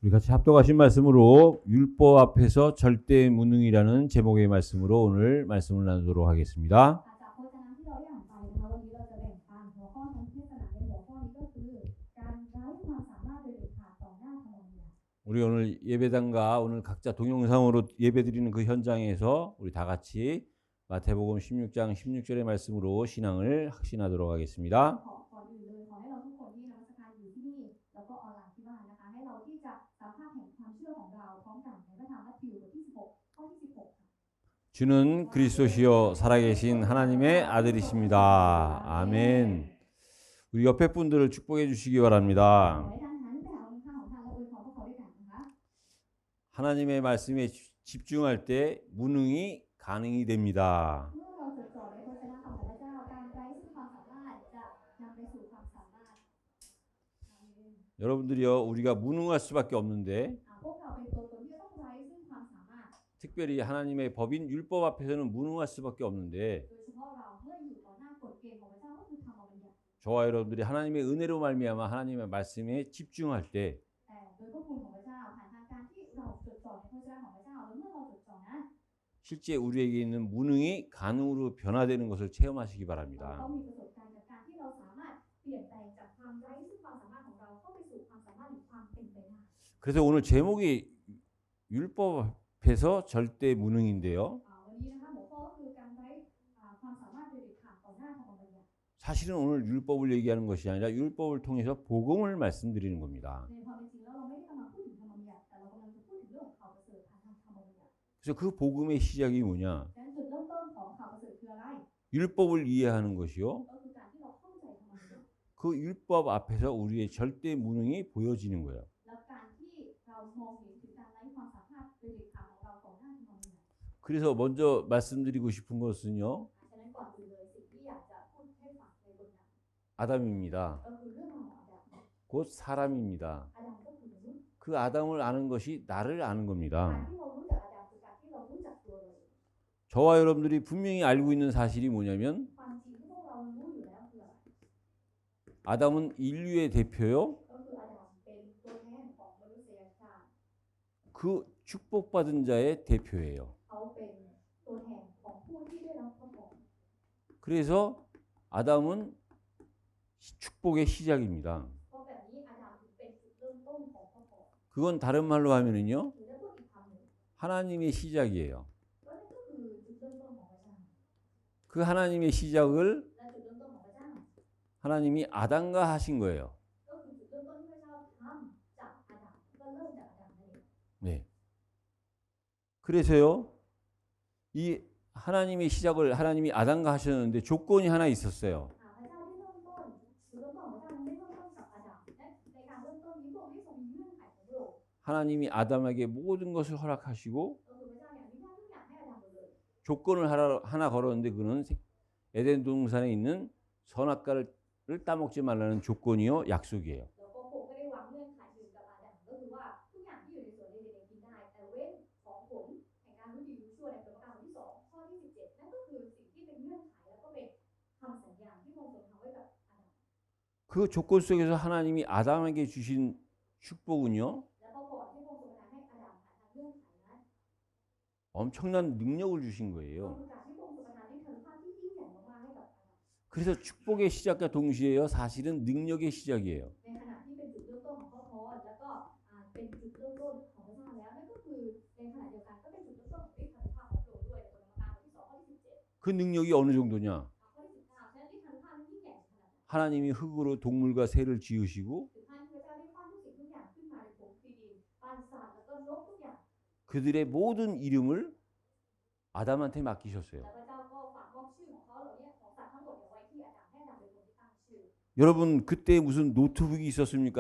우리 같이 합독하신 말씀으로 율법 앞에서 절대 무능이라는 제목의 말씀으로 오늘 말씀을 나누도록 하겠습니다. จากพจนาที่เราได้อ่านไปนะคะวันนี้เราจะแบ่งปันหัวข้อทั้งเทศนาในหัวข้อนี้ก็คือการไร้ความสามารถโดยเด็ดขาดต่อหน้าธรรมบัญญัติ 우리 오늘 예배당과 오늘 각자 동영상으로 예배드리는 그 현장에서 우리 다 같이 마태복음 16장 16절의 말씀으로 신앙을 확신하도록 하겠습니다. ก่อนอื่นเลยขอให้เราทุกคนที่นมัสการอยู่ที่นี่แล้วก็ออนไลน์ที่บ้านนะคะให้เราที่จะสัมภาษณ์แห่งความเชื่อของเราพร้อมกันในพระธรรมมัทธิวบทที่ 16 ข้อที่ 16 주는 그리스도시요 살아계신 하나님의 아들이십니다. 아멘. 우리 옆에 분들을 축복해 주시기 바랍니다. ขอให้ท่านหันไปหาคนข้างของท่านและอวยพรพวกเขาด้วยกันนะคะ 하나님의 말씀에 집중할 때 무능이 가능이 됩니다. เมื่อเราจดจ่อในพระเจ้าการไร้ซึ่งความสามารถจะนำไปสู่ความสามารถ 여러분들이요, 우리가 무능할 수밖에 없는데 พวกเราเป็นตัวตนที่จะต้องไร้ซึ่งความสามารถ 특별히 하나님의 법인 율법 앞에서는 무능할 수밖에 없는데 โดยเฉพาะเราเมื่ออยู่ต่อหน้ากฎเกณฑ์ของพระเจ้าก็คือธรรมบัญญัติ 저와 여러분들이 하나님의 은혜로 말미암아 하나님의 말씀에 집중할 때 โดยพระคุณของพระเจ้าผ่านทางการที่เราจดจ่อในพระเจ้าของพระเจ้าแล้วเมื่อเราจดจ่อนั้น 실제 우리에게 있는 무능이 가능으로 변화되는 것을 체험하시기 เรา 바랍니다. ต้องมีประสบการณ์จากการที่เราสามารถเปลี่ยนแปลงจากความไร้ซึ่งความสามารถของเราเข้าไปสู่ความสามารถหรือความเป็นไปได้ 그래서 오늘 제목이 율법 앞에서 절대 무능인데요. วันนี้นะคะหัวข้อก็คือการไร้ความสามารถโดยเด็ดขาดต่อหน้าธรรมบัญญัติ 사실은 오늘 율법을 얘기하는 것이 아니라 율법을 통해서 복음을 말씀드리는 겁니다. ในความเป็นจริงแล้วเราไม่ได้กำลังพูดถึงธรรมบัญญัติแต่เรากำลังจะพูดถึงเรื่องของข่าวประเสริฐผ่านทางธรรมบัญญัติ 그래서 그 복음의 시작이 뭐냐? ดังนั้นจุดเริ่มต้นของข่าวประเสริฐคืออะไร 율법을 이해하는 것이요. ก็คือการที่เราเข้าใจธรรมบัญญัติ 그 율법 앞에서 우리의 절대 무능이 보여지는 거예요. แล้วการที่เรามองเห็นถึงการไร้ความสามารถโดยเด็ดขาดของเราต่อหน้าธรรมบัญญัติ 그래서 먼저 말씀드리고 싶은 것은요. ฉะนั้นก่อนอื่นเลยสิ่งที่อยากจะพูดให้ฟังในบทนั้น 아담입니다. ก็คือเรื่องราวของอาดัม 곧 사람입니다. อาดัมก็คือมนุษย์ 그 아담을 아는 것이 나를 아는 겁니다. การที่เรารู้จักอาดัมคือการที่เรารู้จักตัวเรา 저와 여러분들이 분명히 알고 있는 사실이 뭐냐면 ความจริงที่พวกเรารู้อยู่แล้วคืออะไร 아담은 인류의 대표요. ก็คืออาดัมเป็นตัวแทนของมนุษยชาติ 그 축복받은 자의 대표예요. เขาเป็นตัวแทนของผู้ที่ได้รับพระพร 그래서 아담은 축복의 시작입니다. เพราะแบบนี้อาดัมถึงเป็นจุดเริ่มต้นของพระพร 그건 다른 말로 하면은요. หรือถ้าพูดอีกคำหนึ่ง 하나님의 시작이에요. ก็นั่นก็คือจุดเริ่มต้นของพระเจ้า 그 하나님의 시작을 และจุดเริ่มต้นของพระเจ้า 하나님이 아담과 하신 거예요. ก็คือจุดเริ่มต้นที่พระเจ้าทำจากอาดัมก็เริ่มจากอาดัมนั่นเอง 네. 그래서요. 이 하나님의 시작을 하나님이 아담과 하셨는데 조건이 하나 있었어요. พระเจ้าที่เริ่มต้นจุดเริ่มต้นของพระเจ้าไม่ได้เริ่มต้นจากอาดัมและในการเริ่มต้นนี้พระองค์ได้ทรงมีเงื่อนไขของพระองค์ 하나님이 아담에게 모든 것을 허락하시고 ก็คือพระเจ้าเนี่ยอนุญาตทุกอย่างให้อาดัมหมดเลย 조건을 하나 걸었는데 그는 에덴 동산에 있는 선악과를 따먹지 말라는 조건이요 약속이에요. แล้วก็พระองค์ก็ได้วางเงื่อนไขเกี่ยวกับอาดัมก็คือว่าทุกอย่างที่อยู่ในสวนเอเดนกินได้แต่เว้นของผลแห่งการรู้ดีรู้ชั่วในผลประการบทที่ 2 ข้อที่ 17 นั่นก็คือสิ่งที่เป็นเงื่อนไขแล้วก็เป็นคำสัญญาที่พระองค์ทรงทำไว้กับอาดัม แล้วก็พระองค์ที่พระองค์ทรงประทานให้อาดัมผ่านทางเงื่อนไขนั้น 엄청난 능력을 주신 거예요. ก็คือการที่พระองค์ทรงประทานที่เธอภาพที่ยิ่งใหญ่มากๆให้กับอาดัม 그래서 축복의 시작과 동시에요 사실은 능력의 시작이에요. ในขณะที่เป็นจุดเริ่มต้นของพระพรแล้วก็เป็นจุดเริ่มต้นของฤทธานุภาพของพระองค์ด้วยในกรรมการบทที่ 2 ข้อที่ 17 그 능력이 어느 정도냐? ข้อที่ 19 ฉะนั้นฤทธานุภาพนั้นยิ่งใหญ่ขนาดไหน 하나님이 흙으로 동물과 새를 지으시고 ถึงขั้นที่พระเจ้าได้ปั้นทุกสิ่งทุกอย่างขึ้นมาในผมที่ดินปั้นสัตว์แล้วก็นกทุกอย่าง 그들의 모든 이름을 아담한테 맡기셨어요. แล้วพระเจ้าก็ฝากมอบชื่อของเขาเหล่านี้ของสัตว์ทั้งหมดเนี่ยไว้ที่อาดัมให้อาดัมเป็นคนที่ตั้งชื่อ 여러분 그때 무슨 노트북이 있었습니까?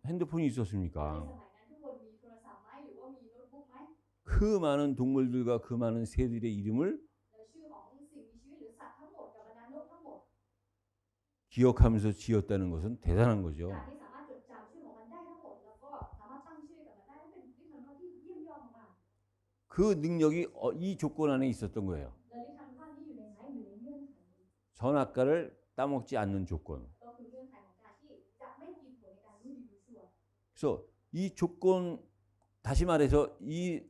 핸드폰이 ใน 있었습니까? สมัยนั้นทุกคนมีโทรศัพท์ไหมหรือว่ามีโน้ตบุ๊กไหม 그 많은 동물들과 그 많은 새들의 이름을 แล้วชื่อของสิ่งมีชีวิตหรือสัตว์ทั้งหมดกับบรรดานกทั้งหมด 기억하면서 지었다는 것은 대단한 거죠. การที่สามารถจดจำชื่อของมันได้ทั้งหมดแล้วก็สามารถตั้งชื่อกับมันได้เป็นฤทธานุภาพที่เยี่ยมยอดมาก 그 능력이 이 조건 안에 있었던 거예요. และฤทธานุภาพนี้อยู่ในไหนอยู่ในเงื่อนไข 선악과를 따먹지 않는 조건. ก็คือเงื่อนไขของการที่จะไม่กินผลในการรู้ดีรู้ชั่ว 그래서 이 조건 다시 말해서 이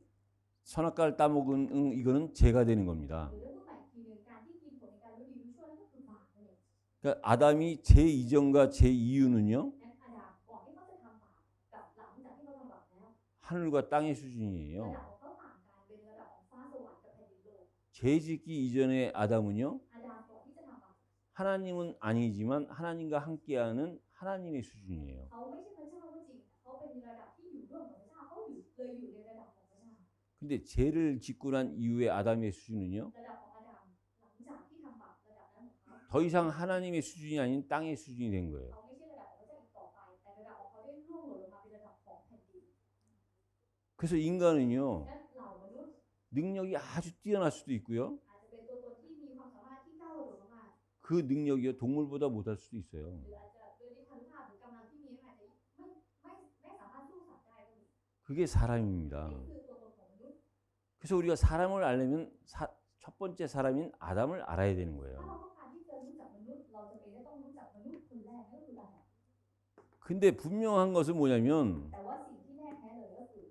선악과를 따먹은 이거는 죄가 되는 겁니다. หรือถ้าพูดใหม่อีกทีหนึงการที่กินผลในการรู้ดีรู้ชั่วนั่นก็คือบาปนั่นเอง 그러니까 아담이 죄 이전과 죄 이후는요 งั้นอาดัมก่อนที่เขาจะทำบาปกับหลังจากที่เขาทำบาปแล้ว 하늘과 땅의 ระดับ 수준이에요. ของเขาต่างกันเป็นระดับของฟ้าสวรรค์กับแผ่นดินโลก 죄 짓기 이전의 아담은요 อาดัมก่อนที่จะทำบาป 하나님은 아니지만 하나님과 함께하는 하나님의 수준이에요. เขาไม่ใช่พระเจ้าก็จริงแต่เขาเป็นระดับที่อยู่ร่วมกับพระเจ้าเขาอยู่ในระดับของพระเจ้า 근데 죄를 짓고 난 이후에 아담의 수준은요 ระดับของอาดัมหลังจากที่ทำบาประดับนั้นของเขา 더 이상 하나님의 수준이 아닌 땅의 수준이 된 거예요. เขาไม่ใช่ระดับของพระเจ้าอีกต่อไปแต่ระดับของเขาได้ร่วงหล่นลงมาเป็นระดับของแผ่นดิน 그래서 인간은요 งั้นเหล่ามนุษย์ 능력이 아주 뛰어날 수도 있고요 อาจจะเป็นตัวตนที่มีความสามารถที่ก้าวกระโดดมาก 그 능력이요 동물보다 못할 수도 있어요. ๆหรืออาจจะด้วยฤทธานุภาพหรือกำลังที่มีอาจจะไม่สามารถสู้สัตว์ได้ก็มี 그게 사람입니다. นี่คือตัวตนของมนุษย์ 그래서 우리가 사람을 알려면 첫 번째 사람인 아담을 알아야 되는 ถ้า 거예요. เราต้องการที่จะรู้จักมนุษย์เราจะเป็นต้องรู้จักมนุษย์คนแรกนั่นก็คืออาดัม 근데 분명한 것은 뭐냐면 แต่ว่าสิ่งที่แน่แท้เลยก็คือ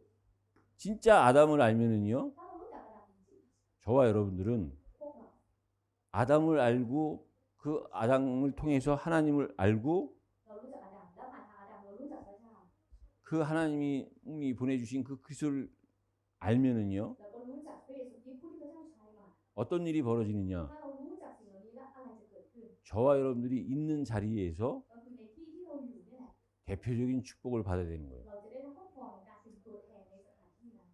진짜 아담을 알면은요 ถ้าเรารู้จักอาดัมจริง 저와 여러분들은 ๆพวกเรา 아담을 알고 그 아담을 통해서 하나님을 알고 เรารู้จักอาดัมแล้วผ่านทางอาดัมเรารู้จักพระเจ้า 그 하나님이 보내주신 그 그리스도를 알면은요 แล้วก็รู้จักพระเยซูคริสต์ผู้ที่พระเจ้าใช้มา 어떤 일이 벌어지느냐 ถ้าเรารู้จักสิ่งเหล่านี้แล้วอะไรจะเกิดขึ้น 저와 여러분들이 있는 자리에서 ก็คือในที่ที่เราอยู่นี่แหละ 대표적인 축복을 받아야 되는 거예요. เราจะได้รับครอบครองการเป็นตัวแทนในสถานที่นั้น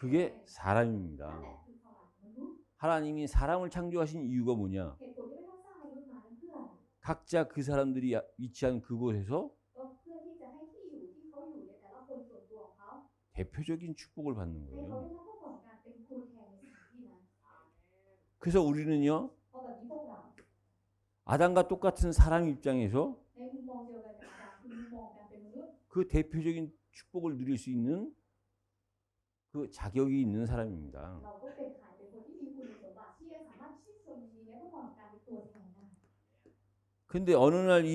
그게 นั่น 사람입니다. แหละคือความหมายของมนุษย์ 하나님이 사람을 창조하신 이유가 뭐냐? เหตุผลที่พระเจ้าสร้างมนุษย์มานั้นเพื่ออะไร 각자 그 사람들이 위치한 그곳에서 ก็เพื่อที่จะให้ที่อยู่ที่เขาอยู่ในแต่ละคนส่วนตัวของเขา 대표적인 축복을 받는 ให้เขา 거예요. ได้รับครอบครองการเป็นตัวแทนในสถานที่นั้น 그래서 우리는요 เพราะแบบนี้พวกเรา 아담과 똑같은 사람 입장에서 ในมุมมองเดียวกันกับอาดัมคือมุมมองการเป็นมนุษย์ 그 대표적인 축복을 누릴 수 있는 그 자격이 있는 사람입니다. เราก็เป็นใครเป็นคนที่มีคุณสมบัติที่จะสามารถชื่นชมยินดีในพระพรของการเป็นตัวแทนได้ 근데 어느 날 이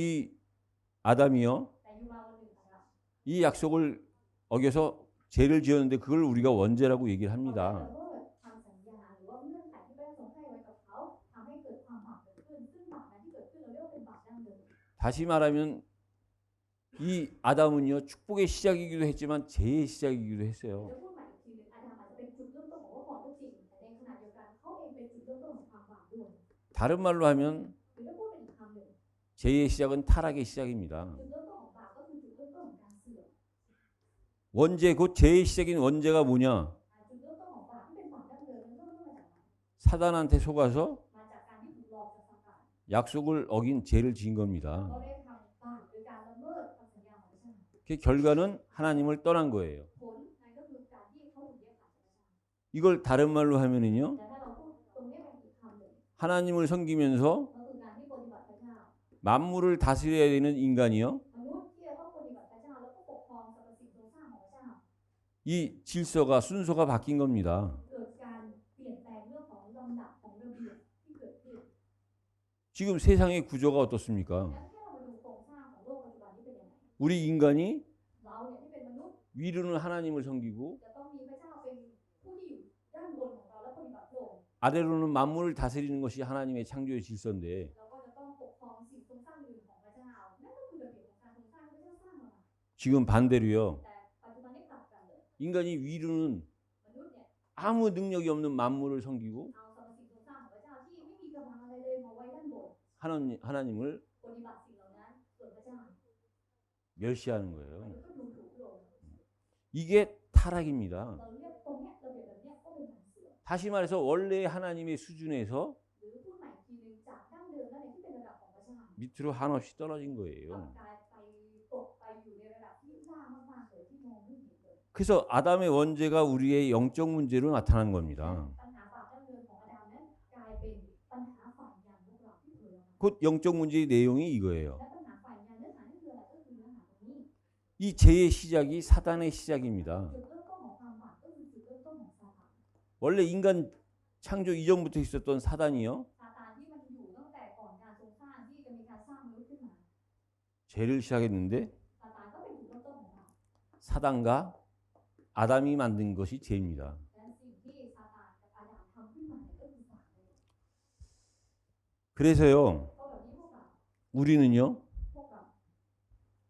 아담이요 แต่อยู่มาวันหนึ่งอาดัม 이 약속을 어겨서 죄를 지었는데 그걸 우리가 원죄라고 얘기를 เขาได้ 합니다. ละเมิดคำสัญญาหรือว่าเงื่อนไขที่พระเจ้าทรงให้ไว้กับเขาทำให้เกิดความบาปเกิดขึ้นซึ่งบาปนั้นที่เกิดขึ้นเราเรียกว่าเป็นบาปดั้งเดิม 다시 말하면 이 아담은요 축복의 시작이기도 했지만 죄의 시작이기도 했어요. จะพูดใหม่อีกทีหนึงอาดัมอาจจะเป็นจุดเริ่มต้นของพระพรก็จริงแต่ในขณะเดียวกันเขาเองเป็นจุดเริ่มต้นของความบาปด้วย 다른 말로 하면 หรือถ้าพูดเป็นอีกคำหนึ่ง 죄의 시작은 타락의 시작입니다. จุดเริ่มต้นของบาปก็คือจุดเริ่มต้นของการเสื่อม 원죄 곧 죄의 시작인 원죄가 뭐냐? จุดเริ่มต้นของบาปที่เป็นบาปดั้งเดิมนั้นเริ่มต้นมาจากอะไร 사단한테 속아서 มาจากการที่ถูกหลอกจากซาตาน 약속을 어긴 죄를 지은 เขา 겁니다. ได้ทำบาปโดยการละเมิดคำสัญญาของพระเจ้า 그 결과는 하나님을 떠난 거예요. ผลนั่นก็คือการที่เขาถูกแยกขาดจากพระเจ้า 이걸 다른 말로 하면은요 แต่ถ้าเราพูดตรงนี้เป็นอีกคำหนึ่ง 하나님을 섬기면서 ก็คือการที่ปฏิบัติพระเจ้า 만물을 다스려야 되는 인간이요 มนุษย์ที่จะต้องปฏิบัติพระเจ้าแล้วก็ปกครองสรรพสิ่งทรงสร้างของพระเจ้า 이 질서가 순서가 바뀐 겁니다. เกิดการเปลี่ยนแปลงเรื่องของลำดับของระเบียบที่เกิดขึ้น 지금 세상의 구조가 어떻습니까? งั้นให้เรามาดูโครงสร้างของโลกปัจจุบันนี้เป็นยังไง 우리 인간이 เราเนี่ยที่เป็นมนุษย์ 위로는 하나님을 섬기고 จะต้องมีพระเจ้าเป็นผู้ที่อยู่ด้านบนของเราและปฏิบัติพระองค์ 아래로는 만물을 다스리는 것이 하나님의 창조의 질서인데 เราก็จะต้องปกครองสิ่งทรงสร้างอื่นของพระเจ้านั่นก็คือระเบียบของการทรงสร้างที่พระเจ้าสร้างมา 지금 반대로요. แต่ปัจจุบันนี้กลับกันเลย 인간이 위로는 มนุษย์เนี่ย 아무 능력이 없는 만물을 섬기고 เอาสรรพสิ่งทรงสร้างของพระเจ้าที่ไม่มีกำลังอะไรเลยมาไว้ด้านบน 하나님을 ปฏิบัติสิ่งเหล่านั้นส่วนพระเจ้า 멸시하는 ม 거예요. นุษย์ก็ดูถูกพระองค์ 이게 타락입니다. เราเรียกตรงเนี้ยระเบียบแบบเนี้ยก็เป็นการเสื่อม 다시 말해서 원래 하나님의 수준에서 หรือพูดใหม่อีกทีหนึงจากดั้งเดิมนั่นเองที่เป็นระดับของพระเจ้า 밑으로 한없이 떨어진 กลับ 거예요. กลายไปตกไปอยู่ในระดับที่ล่างมากๆเลยที่มองไม่เห็นเลย 그래서 아담의 원죄가 우리의 영적 문제로 나타난 겁니다. ปัญหาบาปดั้งเดิมของอาดัมนั้นกลายเป็นปัญหาฝ่ายวิญญาณพวกเราที่เผยออกมา 곧 영적 문제의 내용이 이거예요. และปัญหาฝ่ายวิญญาณเนื้อหานี่คืออะไรก็คือเนื้อหาตรงนี้ 이 죄의 시작이 사단의 시작입니다. จุดเริ่มต้นของความบาปก็คือจุดเริ่มต้นของซาตาน 원래 인간 창조 이전부터 있었던 사단이요. ซาตานที่มันอยู่ตั้งแต่ก่อนการทรงสร้างที่จะมีการสร้างมนุษย์ขึ้นมา 죄를 시작했는데 ซาตานก็เป็นจุดเริ่มต้นของบาป 사 사단과 아담이 만든 것이 죄입니다. และสิ่งที่ซาตานกับอาดัมทำขึ้นมาเนี่ยก็คือบาปนั่นเอง 그래서요, เพราะแบบนี้พวกเรา 우리는요, พวกเรา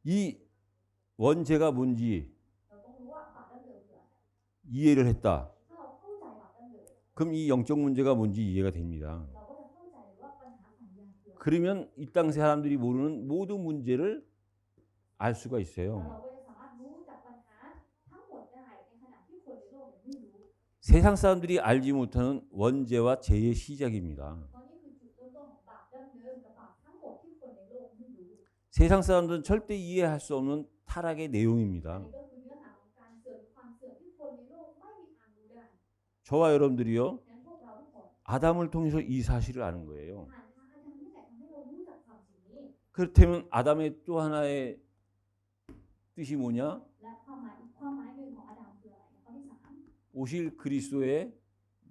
이 원죄가 뭔지 เราต้องรู้ว่าบาปดั้งเดิมคืออะไร 이해를 했다. ถ้าเราเข้าใจบาปดั้งเดิม 그럼 이 영적 문제가 뭔지 이해가 됩니다. เราก็จะเข้าใจเลยว่าปัญหาสัญญาณคืออะไร 그러면 이 땅 사람들이 모르는 모든 문제를 알 수가 แล้ว 있어요. เราก็จะสามารถรู้จักปัญหาทั้งหมดได้ในขณะที่คนในโลกเนี่ยไม่รู้ 세상 사람들이 알지 못하는 원죄와 죄의 시작입니다. เพราะนี่คือจุดเริ่มต้นของบาปดั้งเดิมกับบาปทั้งหมดที่คนในโลกไม่รู้ 세상 사람들은 절대 이해할 수 없는 타락의 อัน 내용입니다. นี้ก็คือเนื้อหาของการเสื่อมความเสื่อมที่คนในโลกไม่มีทางรู้ได้ 저와 여러분들이요, งั้นพวกเราทุกคน 아담을 통해서 이 사실을 아는 거예요. ผ่านทางอาดัมนี่แหละทำให้เรารู้จักความจริงนี้ 그렇다면 아담의 또 하나의 뜻이 뭐냐? และความหมายอีกความหมายหนึ่งของอาดัมคืออะไรข้อที่ 3 오실 그리스도의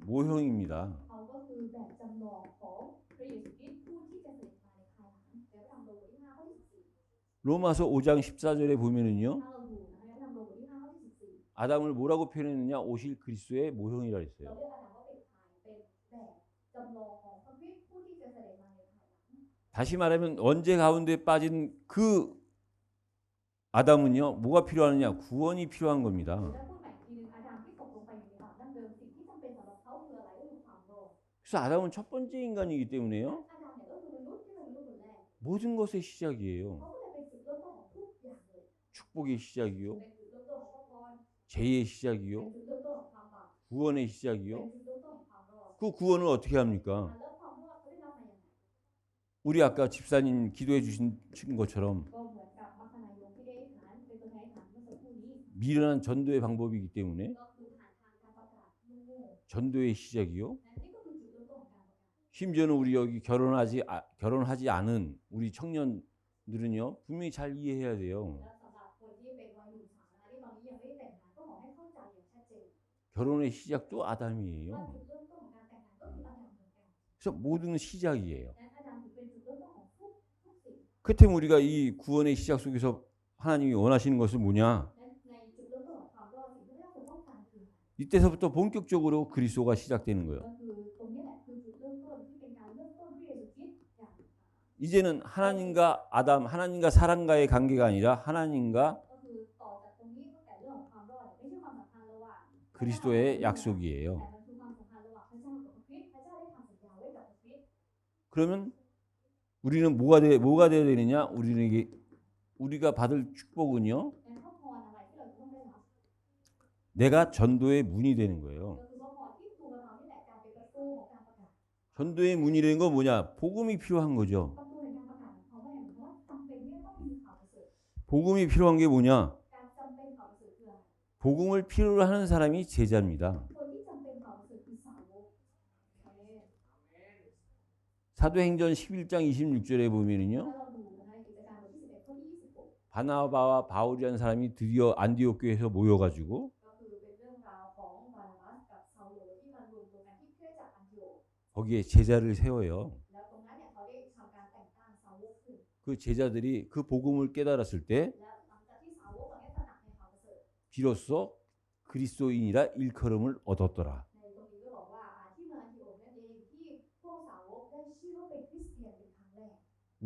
모형입니다. เขาก็คือแบบจำลองของพระเยซูคริสต์ผู้ที่จะเสด็จมาในภายหลังเดี๋ยวพระธรรมโลกบทที่ 5 ข้อที่ 14 로마서 5장 14절에 보면은요, ถ้าเราดูนะคะพระธรรมโลกบทที่ 5 ข้อที่ 14 아담을 뭐라고 표현했느냐? 오실 그리스도의 모형이라 เรา 했어요. เรียกอาดัมว่าเป็นใครเป็นแบบจำลองของพระคริสต์ผู้ที่จะเสด็จมาในภายหลัง 다시 말하면 원죄 가운데 빠진 그 아담은요, 뭐가 필요하느냐? 구원이 필요한 겁니다. และพูดใหม่อีกทีหนึงอาดัมที่ตกลงไปอยู่ในบาปดั้งเดิมสิ่งที่จำเป็นสำหรับเขาคืออะไรก็คือความรอด 그래서 아담은 첫 번째 인간이기 때문에요, อาดัมเนี่ยก็คือมนุษย์ที่เป็นมนุษย์คนแรก 모든 것의 시작이에요. เขาก็เลยเป็นจุดเริ่มต้นของทุกอย่างเลย 축복의 시작이요, เป็นจุดเริ่มต้นของพระพร 죄의 เป็น 시작이요, จุดเริ่มต้นของความบาป 구원의 เป็น 시작이요. จุดเริ่มต้นของความรอด 그 구원을 어떻게 합니까? แล้วความรอดเขาได้รับมาอย่างไร 우리 아까 집사님 기도해 주신 것처럼 ก็เหมือนกับมัคคณายกที่ได้ฐานเป็นตัวแทนฐานเมื่อสักครู่นี้ 미련한 전도의 방법이기 때문에 ก็คือผ่านทางการประกาศโง่ 전도의 시작이요. ๆนั่นนี่ก็คือจุดเริ่มต้นของการประกาศ 심지어는 우리 여기 결혼하지 않은 우리 청년들은요, 분명히 잘 이해해야 돼요. แล้วสำหรับคนที่เป็นวัยหนุ่มสาวนะคะที่ตอนนี้ยังไม่ได้แต่งงานก็ขอให้เข้าใจอย่างชัดเจน 결혼의 시작도 ว่า 아담이에요. จุดเริ่มต้นของการแต่งงานก็คืออาดัมเหมือนกัน 그래서 모든 시작이에요. และอาดัมถือเป็นจุดเริ่มต้นของทุกสิ่ง 그렇다면 우리가 이 구원의 시작 속에서 하나님이 원하시는 것은 뭐냐? และในจุดเริ่มต้นของความรอดสิ่งที่เราต้องการคืออะไร 이때서부터 본격적으로 그리스도가 시작되는 거예요. ก็คือตรงนี้แหละคือจุดเริ่มต้นที่เป็นการเริ่มต้นด้วยเยซูคริสต์อย่าง 이제는 하나님과 아담, 하나님과 사람과의 관계가 아니라 하나님과 ก็คือต่อจากตรงนี้ตั้งแต่เรื่องของความรอดเนี่ยไม่ใช่ความสัมพันธ์ระหว่าง 그리스도의 약속이에요. แต่มันคือความสัมพันธ์ระหว่างพระเจ้ากับพระคริสต์พระเจ้าได้ทำสัญญาไว้กับพระคริสต์ 그러면 우리는 뭐가 되어야 되느냐? 우리가 받을 축복은요, งั้นพระพรอะไรที่เราจะต้องได้รับ 내가 전도의 문이 되는 거예요. ก็คือพระพรที่ตัวเรานี่แหละการเป็นประตูของการประกาศ 전도의 문이라는 건 뭐냐? 복음이 필요한 거죠. ประตูในการประกาศของเขาไม่ได้หมายความว่าจำเป็นที่จะต้องมีข่าวประเสริฐ 복음이 필요한 게 뭐냐? การจำเป็นข่าวประเสริฐคืออะไร 복음을 필요로 하는 사람이 제자입니다. คนที่จำเป็นข่าวประเสริฐคือสาวกอาเมน 사도행전 11장 26절에 ถ้า 보면은요, เราดูนะคะในกิจการบทที่ 11 ข้อที่ 26 바나바와 바울이라는 사람이 드디어 안디옥 교회에서 모여가지고 ก็คือเป็นเรื่องราวของบานาบัสกับซาโลที่มารวมตัวกันที่คริสตจักรอันโยค 거기에 제자를 세워요. แล้วตรงนั้นเนี่ยเขาได้ทำการแต่งตั้งสาวกขึ้น 그 제자들이 그 복음을 깨달았을 때 และหลังจากที่สาวกเหล่านี้ตระหนักในข่าวประเสริฐ 비로소 그리스도인이라 일컬음을 얻었더라. ในตรงนี้ก็บอกว่าที่เมืองอันทิโอคนั่นเองที่พวกสาวกได้ชื่อว่าเป็นคริสเตียนเป็นครั้งแรก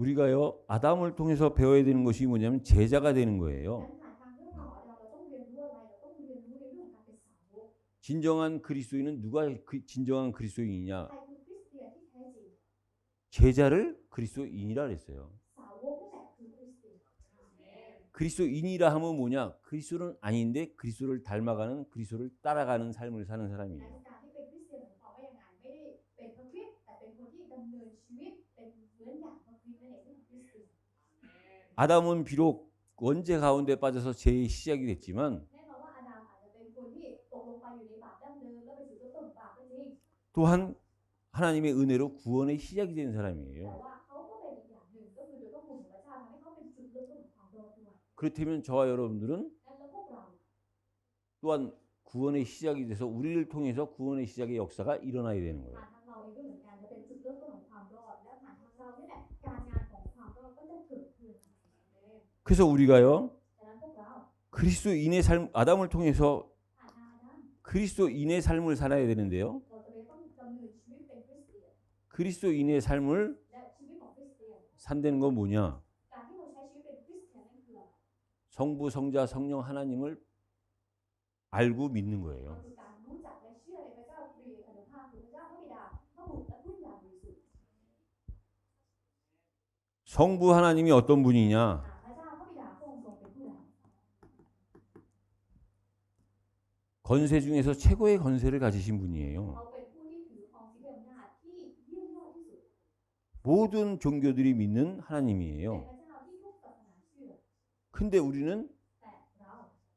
우리가요, 아담을 통해서 배워야 되는 것이 뭐냐면 제자가 되는 งั้ 거예요. นผ่านทางเรื่องราวของเราต้องเรียนรู้อะไรเราต้องเรียนรู้ในเรื่องของการเป็นสาวก 진정한 그리스도인은 누가 진정한 그리스도인이냐? ใครคือคริสเตียนที่แท้จริง 제자를 그리스도인이라 그랬어요. สาวกนั่นแหละคือคริสเตียน 그리스도인이라 하면 뭐냐? 그리스도는 아닌데 그리스도를 닮아가는, 그리스도를 따라가는 삶을 사는 นั้น 사람이에요. การที่เป็นคริสเตียนหมายความว่ายังไงไม่ได้เป็นพระคริสต์แต่เป็นคนที่ดำเนินชีวิตเป็นเหมือนอย่างพระคริสต์นั่นเองที่เป็นคริสเตียน 아담은 비록 원죄 가운데 빠져서 죄의 시작이 됐지만 แน่นอนว่าอาดัมอาจจะเป็นคนที่ตกลงไปอยู่ในบาปดั้งเดิมแล้วเป็นจุดเริ่มต้นของบาปก็จริง 또한 하나님의 은혜로 구원의 시작이 된 แต่ 사람이에요. ว่าเขาก็เป็นอีกอย่างหนึ่งก็คือโดยพระคุณของพระเจ้าทำให้เขาเป็นจุดเริ่มต้นของความรอดด้วย 그렇다면 저와 여러분들은 และแล้วพวกเรา 또한 구원의 시작이 돼서 우리를 통해서 구원의 시작의 역사가 일어나야 되는 ผ่า 거예요. นทางเราเองก็เหมือนกันจะเป็นจุดเริ่มต้นของความรอดและผ่านทางเรานี่แหละการงานของความรอดก็จะเกิดขึ้น 그래서 우리가요, ฉะนั้นพวกเรา 그리스도인의 삶, 아담을 통해서 ผ่านอาดัม 그리스도인의 삶을 살아야 되는데요. เราจะไม่ต้องดำเนินชีวิตเป็นคริสเตียน 그리스도인의 삶을 และชีวิตของคริสเตียน 산다는 건 뭐냐? การที่เราใช้ชีวิตเป็นคริสเตียนนั่นคืออะไร 성부, 성자, 성령 하나님을 알고 믿는 ก็ 거예요. คือการรู้จักและเชื่อในพระเจ้าตรีเอกภาพคือพระเจ้าพระบิดาพระบุตรและพระวิญญาณบริสุทธิ์ 성부 하나님이 어떤 분이냐? พระเจ้าพระบิดาพระองค์ทรงเป็นผู้ใด 건세 중에서 최고의 건세를 가지신 분이에요. เขาเป็นผู้ที่ถือครองสิทธิอำนาจที่เยี่ยมยอดที่สุด 모든 종교들이 믿는 เป็น 하나님이에요. พระเจ้าที่ทุกศาสนาเชื่อ 근데 우리는 แต่เรา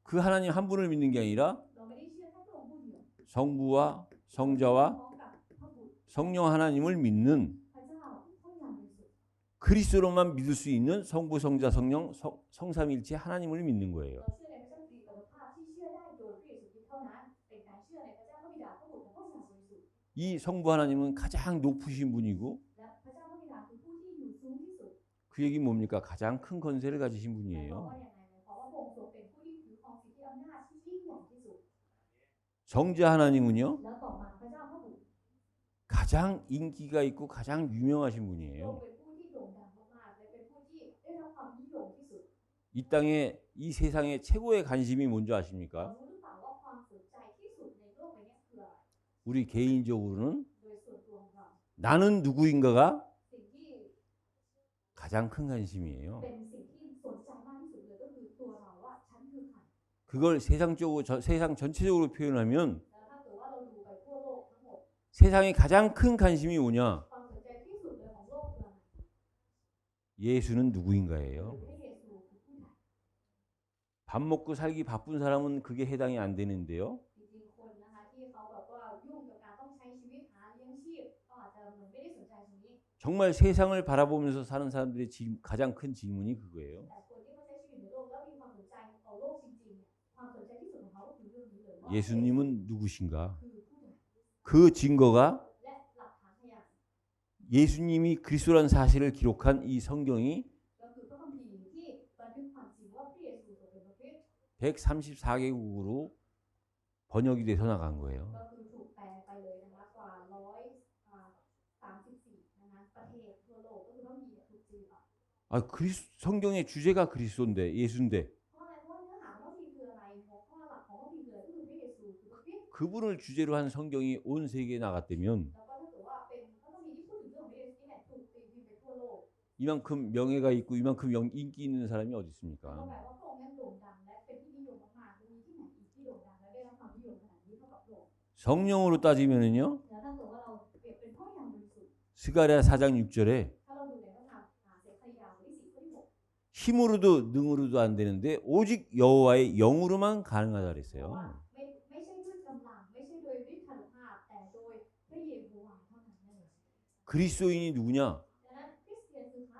그 하나님 한 분을 믿는 게 아니라 เราไม่ได้เชื่อแค่พระองค์ผู้เดียว 성부와 พ 성자와 ร้อมกับพระบุตร 성령 하나님을 믿는 พระเจ้าพระวิญญาณบริสุทธิ์ 그리스도로만 믿을 수 있는 성부, 성자, 성령, 성삼일체 하나님을 믿는 거예요. เราเชื่อในพระเจ้าตรีเอกภาพที่เชื่อได้โดยพระเยซูคริสต์เท่านั้นเป็นการเชื่อในพระเจ้าพระบิดาพระบุตรและพระวิญญาณบริสุทธิ์ 이 성부 하나님은 가장 높으신 분이고 และพระเจ้าพระบิดาคือผู้ที่อยู่สูงที่สุด 그 얘기 뭡니까? 가장 큰 건세를 가지신 หมายความ 분이에요. ว่าอย่างไรเพราะว่าพระองค์ทรงเป็นผู้ที่ถือครองสิทธิอำนาจที่ยิ่งใหญ่ที่สุด 성자 하나님은요 แล้วต่อมาพระเจ้าพระบุตร 가장 인기가 있고 가장 유명하신 ทรง 분이에요. เป็นผู้ที่โด่งดังมากๆและเป็นผู้ที่ได้รับความนิยมที่สุด 이 땅에 이 세상에 최고의 관심이 뭔지 เรา 아십니까? รู้หรือเปล่าว่าความสนใจที่สุดในโลกใบนี้คืออะไร 우리 개인적으로는 โดยส่วนตัวของเรา 나는 누구인가가 สิ่งที่ 가장 큰 관심이에요. เป็นสิ่งที่สนใจมากที่สุดเลยก็คือตัวเราว่าฉันคือใคร 그걸 세상적으로 세상 전체적으로 표현하면 แล้วถ้าเกิดว่าเราดูไปทั่วโลกทั้งหมด 세상에 가장 큰 관심이 뭐냐? ความสนใจที่สุดเลยของโลกคืออะไร 예수는 คือ 누구인가예요. พระเยซูคือผู้ใด 밥 먹고 살기 바쁜 사람은 그게 해당이 안 되는데요. จริงๆคนนะคะที่เขาแบบว่ายุ่งกับการต้องใช้ชีวิตหาเลี้ยงชีพก็อาจจะเหมือนไม่ได้สนใจตรงนี้ 정말 세상을 바라보면서 사는 사람들의 가장 큰 질문이 그거예요. แต่คนที่เขาใช้ชีวิตในโลกแล้วมีความสนใจต่อโลกจริงๆเนี่ยความสนใจที่สุดของเขาก็คือเรื่องนี้เลยว่า 예수님은 누구신가? คือผู้ใด 그 증거가 และหลักฐานพยาน 예수님이 그리스도라는 사실을 기록한 이 성경이 ก็คือพระคัมภีร์ที่บันทึกความจริงว่าพระเยซูทรงเป็นพระคริสต์ 134개국으로 번역이 돼서 나간 거예요. ก็คือถูกแปลไปเลยนะคะกว่า134นะคะประเทศทั่วโลกก็คือพระคัมภีร์เนี่ยถูกตีออก 성경의 주제가 그리스도인데 예수인데 เพราะอะไรเพราะว่าเนื้อหาของพระคัมภีร์คืออะไรหัวข้อหลักของพระคัมภีร์คืออะไรก็คือพระเยซูคือพระคริสต์ 그분을 주제로 한 성경이 온 세계에 나갔다면 แล้วก็ถ้าเกิดว่าเป็นพระคัมภีร์ที่พูดถึงเรื่องของพระเยซูเนี่ยถูกตีพิมพ์ไปทั่วโลก 이만큼 명예가 있고 이만큼 인기 있는 사람이 어디 ก็ 있습니까? แปลว่าพระองค์นั้นโด่งดังและเป็นที่นิยมมากๆจะมีที่ไหนอีกที่โด่งดังและได้รับความนิยมขนาดนี้เท่ากับพระองค์ 성령으로 따지면은요. แล้วถ้าเกิดว่าเราเปรียบเป็นพระวิญญาณบริสุทธิ์ 스가랴 4장 6절에 ถ้าเราดูในพระธรรมเสรียาบทที่4ข้อที่6 힘으로도 능으로도 안 되는데 오직 여호와의 영으로만 가능하다 ว่า 그랬어요. ไม่ใช่ด้วยกำลังไม่ใช่โดยฤทธานุภาพแต่โดยพระเยโฮวาเท่านั้นนั่นเอง 그리스도인이 누구냐? ดังนั้นคริสเตียนคือใคร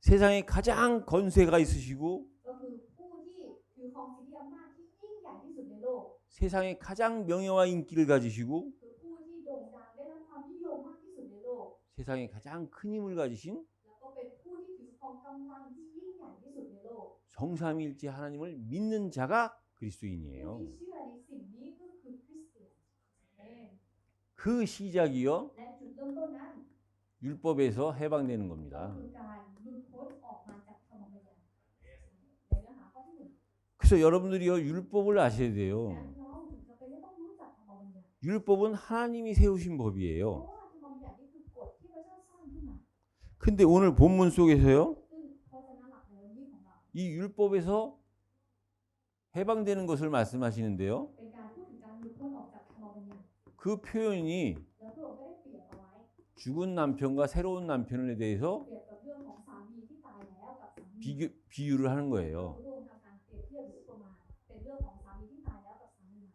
세상에 가장 건세가 있으시고 ก็คือผู้ที่ถือครองสิทธิอำนาจที่ยิ่งใหญ่ที่สุดในโลก 세상에 가장 명예와 인기를 가지시고 คือผู้ที่โด่งดังได้รับความนิยมมากที่สุดในโลก 세상에 가장 큰 힘을 가지신 แล้วก็เป็นผู้ที่ถือครองกำลังที่ยิ่งใหญ่ที่สุดในโลก 성삼위일체 하나님을 믿는 자가 ผู้ 그리스도인이에요. ที่เชื่อในสิ่งนี้ก็คือคริสเตียนเอง 그 시작이요 และจุดเริ่มต้นนั้น 율법에서 해방되는 ก็ 겁니다. คือการหลุดพ้นออกมาจากธรรมบัญญัติในเนื้อหาข้อที่หนึ่ง 그래서 여러분들이요 율법을 아셔야 돼요. เราถึงจะเป็นต้องรู้จักธรรมบัญญัติ 율법은 하나님이 세우신 เพ 법이에요. ราะว่าธรรมบัญญัตินี่คือกฎที่พระเจ้าสร้างขึ้นมา 근데 오늘 본문 속에서요 ซึ่งพจนาหลักในวันนี้ของเรา 이 율법에서 해방되는 것을 말씀하시는데요. เป็นการพูดถึงการหลุดพ้นออกจากธรรมบัญญัติ 그 표현이 แล้วพระองค์ก็ได้เปรียบเอาไว้ 죽은 남편과 새로운 남편에 대해서 เปรียบกับเรื่องของสามีที่ตายแล้วกับสามี 비유를 하는 พ 거예요. ระองค์ทำการเปรียบเทียบหรืออุปมาเป็นเรื่องของสามีที่ตายแล้วกับสามีใหม่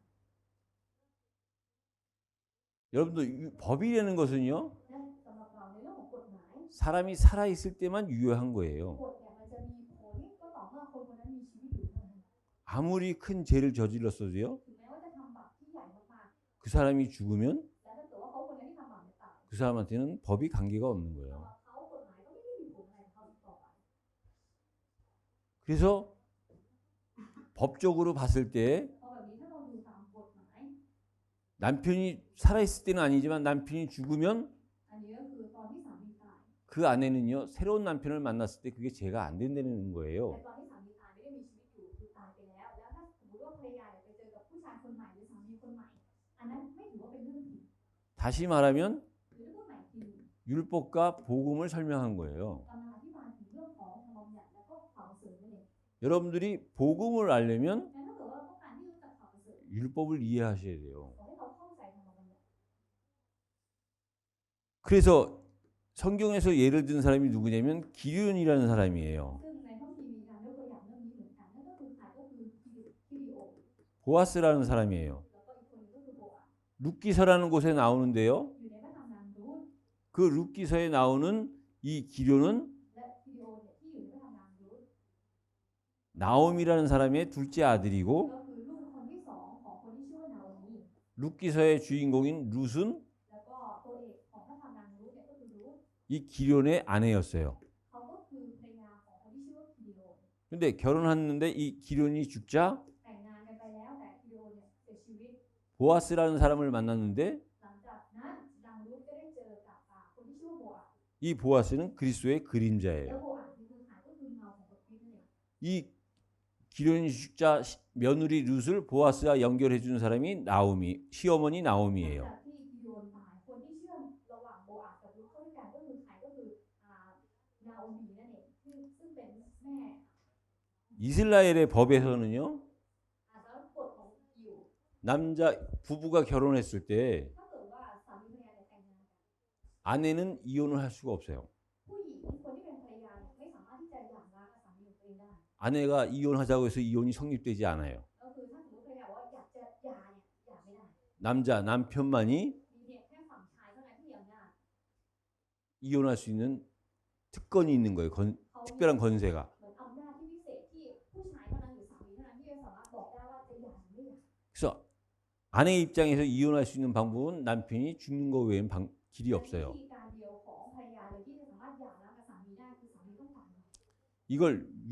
여러분들 법이라는 것은요 และสำหรับเราในเรื่องของกฎหมาย 사람이 살아 있을 때만 유효한 거예요. กฎเนี่ยมันจะมีผลก็ต่อเมื่อคนคนนั้นมีชีวิตอยู่เท่านั้น 아무리 큰 죄를 저질렀어도요 ถึงแม้ว่าจะทำบาปที่ใหญ่มาก 그 사람이 죽으면 ๆแต่ถ้าเกิดว่าเขาคนนั้นที่ทำบาปไม่ตาย 그 사람한테는 법이 관계가 없는 สำ 거예요. หรับเขากฎหมายก็ไม่ได้มีผลอะไรกับเขาอีกต่อไป 그래서 법적으로 봤을 때 เพราะแบบนี้ถ้าเราดูตามกฎหมาย 남편이 살아있을 때는 아니지만 남편이 죽으면 อันนี้ก็คือตอนที่สามีตาย 그 아내는요 새로운 남편을 만났을 때 그게 죄가 안 된다는 แต่ 거예요. ตอนที่สามีตายไม่ได้มีชีวิตอยู่คือตายไปแล้ว แล้วถ้าสมมติว่าภรรยาเนี่ยไปเจอกับผู้ชายคนใหม่หรือสามีคนใหม่ อันนั้นไม่ถือว่าเป็นเรื่องผิด 다시 말하면 หรือถ้าพูดใหม่อีกทีหนึ่ง 율법과 복음을 설명한 거예요. กำลังอธิบายถึงเรื่องของธรรมบัญญัติและก็ข่าวประเสริฐนั่นเอง 여러분들이 복음을 알려면 งั้นถ้าเกิดว่าเราต้องการที่จะรู้จักข่าวประเสริฐ 율법을 이해하셔야 돼요. ขอให้เราเข้าใจธรรมบัญญัติ 그래서 성경에서 예를 든 사람이 누구냐면 기륜이라는 사람이에요. ซึ่งในพระคัมภีร์มีการยกตัวอย่างเรื่องนี้เหมือนกันนั่นก็คือใครก็คือกิริโอ 보아스라는 사람이에요. แล้วก็อีกคนหนึงก็คือโบอาส 룻기서라는 곳에 나오는데요. อยู่ในพระธรรมนางรูธ 그 룻기서에 나오는 이 기륜은 และกิริโอเนี่ยที่อยู่ในพระธรรมนางรูธ 나옴이라는 사람의 둘째 아들이고 ก็คือลูกคนที่สองของคนที่ชื่อว่านาโอมี 룻기서의 주인공인 룻은 แล้วก็ตัวเอกของพระธรรมนางรูธเนี่ยก็คือรูธ 이 기륜의 아내였어요. เขาก็คือภรรยาของคนที่ชื่อว่ากิริโอ 근데 결혼했는데 이 기륜이 죽자 แต่งงานกันไปแล้วแต่กิริโอเนี่ยเสียชีวิต 보아스라는 사람을 만났는데 หลังจากนั้นนางรูธก็ได้เจอกับคนที่ชื่อว่าโบอาส 이 보아스는 그리스도의 แล้ว 그림자예요. โบอาสนี่คือใครก็คือเงาของพระคริสต์นั่นเอง 이 기륜이 죽자 며느리 룻을 보아스와 연결해 주는 사람이 나오미, 시어머니 หลัง 나오미예요. จากที่กิริโอตายคนที่เชื่อมระหว่างโบอาสกับรูธเข้าด้วยกันก็คือใครก็คือนาโอมีนั่นเองซึ่งเป็นแม่ 이스라엘의 법에서는요. สำหรับกฎของยิว 남자 부부가 결혼했을 때 ถ้าเกิดว่าสามีภรรยาเนี่ยแต่งงานกัน 아내는 이혼을 할 수가 없어요. ผู้หญิงคนที่เป็นภรรยาเนี่ยไม่สามารถที่จะหย่าร้างกับสามีของตัวเองได้ 아내가 이혼하자고 해서 이혼이 성립되지 않아요. ก็คือถ้าสมมติภรรยาว่าอยากจะหย่าเนี่ยหย่าไม่ได้ 남편만이 มีเพียงแค่ฝั่งชายเท่านั้นที่มีอำนาจ 이혼할 수 있는 특권이 있는 거예요. เขามี 특별한 건세가. เหมือนอำนาจที่พิเศษที่ผู้ชายเท่านั้นหรือสามีเท่านั้นที่จะสามารถบอกได้ว่าจะหย่าหรือไม่หย่า 그래서 아내 입장에서 이혼할 수 있는 방법은 남편이 죽는 거 외엔 길이 วิ 없어요. ธีการเดียวของภรรยาเลยที่จะสามารถหย่าร้างกับสามีได้คือสามีต้องตาย 이걸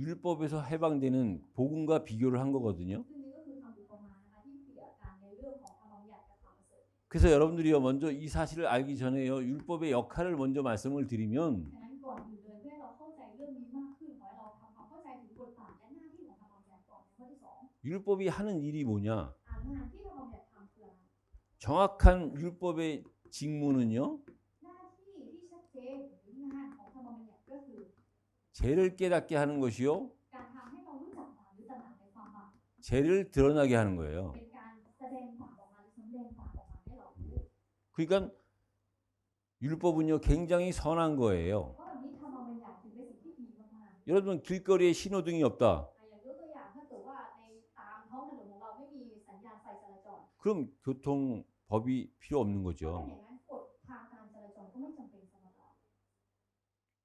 율법에서 해방되는 복음과 비교를 한 거거든요. ซึ่งนี่ก็คือคำอุปมานะคะที่เปรียบกันในเรื่องของธรรมบัญญัติกับข่าวประเสริฐ 그래서 여러분들이요 먼저 이 사실을 알기 전에요 율법의 역할을 먼저 말씀을 드리면 ฉะนั้นก่อนอื่นเลยเพื่อให้เราเข้าใจเรื่องนี้มากขึ้นขอให้เราทำความเข้าใจถึงบทบาทและหน้าที่ของธรรมบัญญัติก่อนในข้อที่สอง 율법이 하는 일이 뭐냐? งานที่ธรรมบัญญัติทำคืออะไร 정확한 율법의 직무는요 หน้าที่ที่ชัดเจนหรืองานของธรรมบัญญัติก็คือ 죄를 깨닫게 하는 것이요 การทำให้เรารู้จักบาปหรือตระหนักในความบาป 죄를 드러나게 하는 거예요. เป็นการแสดงบาปออกมาหรือสำแดงบาปออกมาให้เรารู้ 그러니까 율법은요 굉장히 선한 거예요. เพราะแบบนี้ธรรมบัญญัติถึงเป็นสิ่งที่ดีมาก 여러분 길거리에 신호등이 없다. ๆอย่างยกตัวอย่างถ้าเกิดว่าในตามท้องถนนของเราไม่มีสัญญาณไฟจราจร 그럼 교통법이 필요 없는 ถ้าเป็น 거죠. อย่างนั้นกฎทางการจราจรก็ไม่จำเป็นสำหรับเรา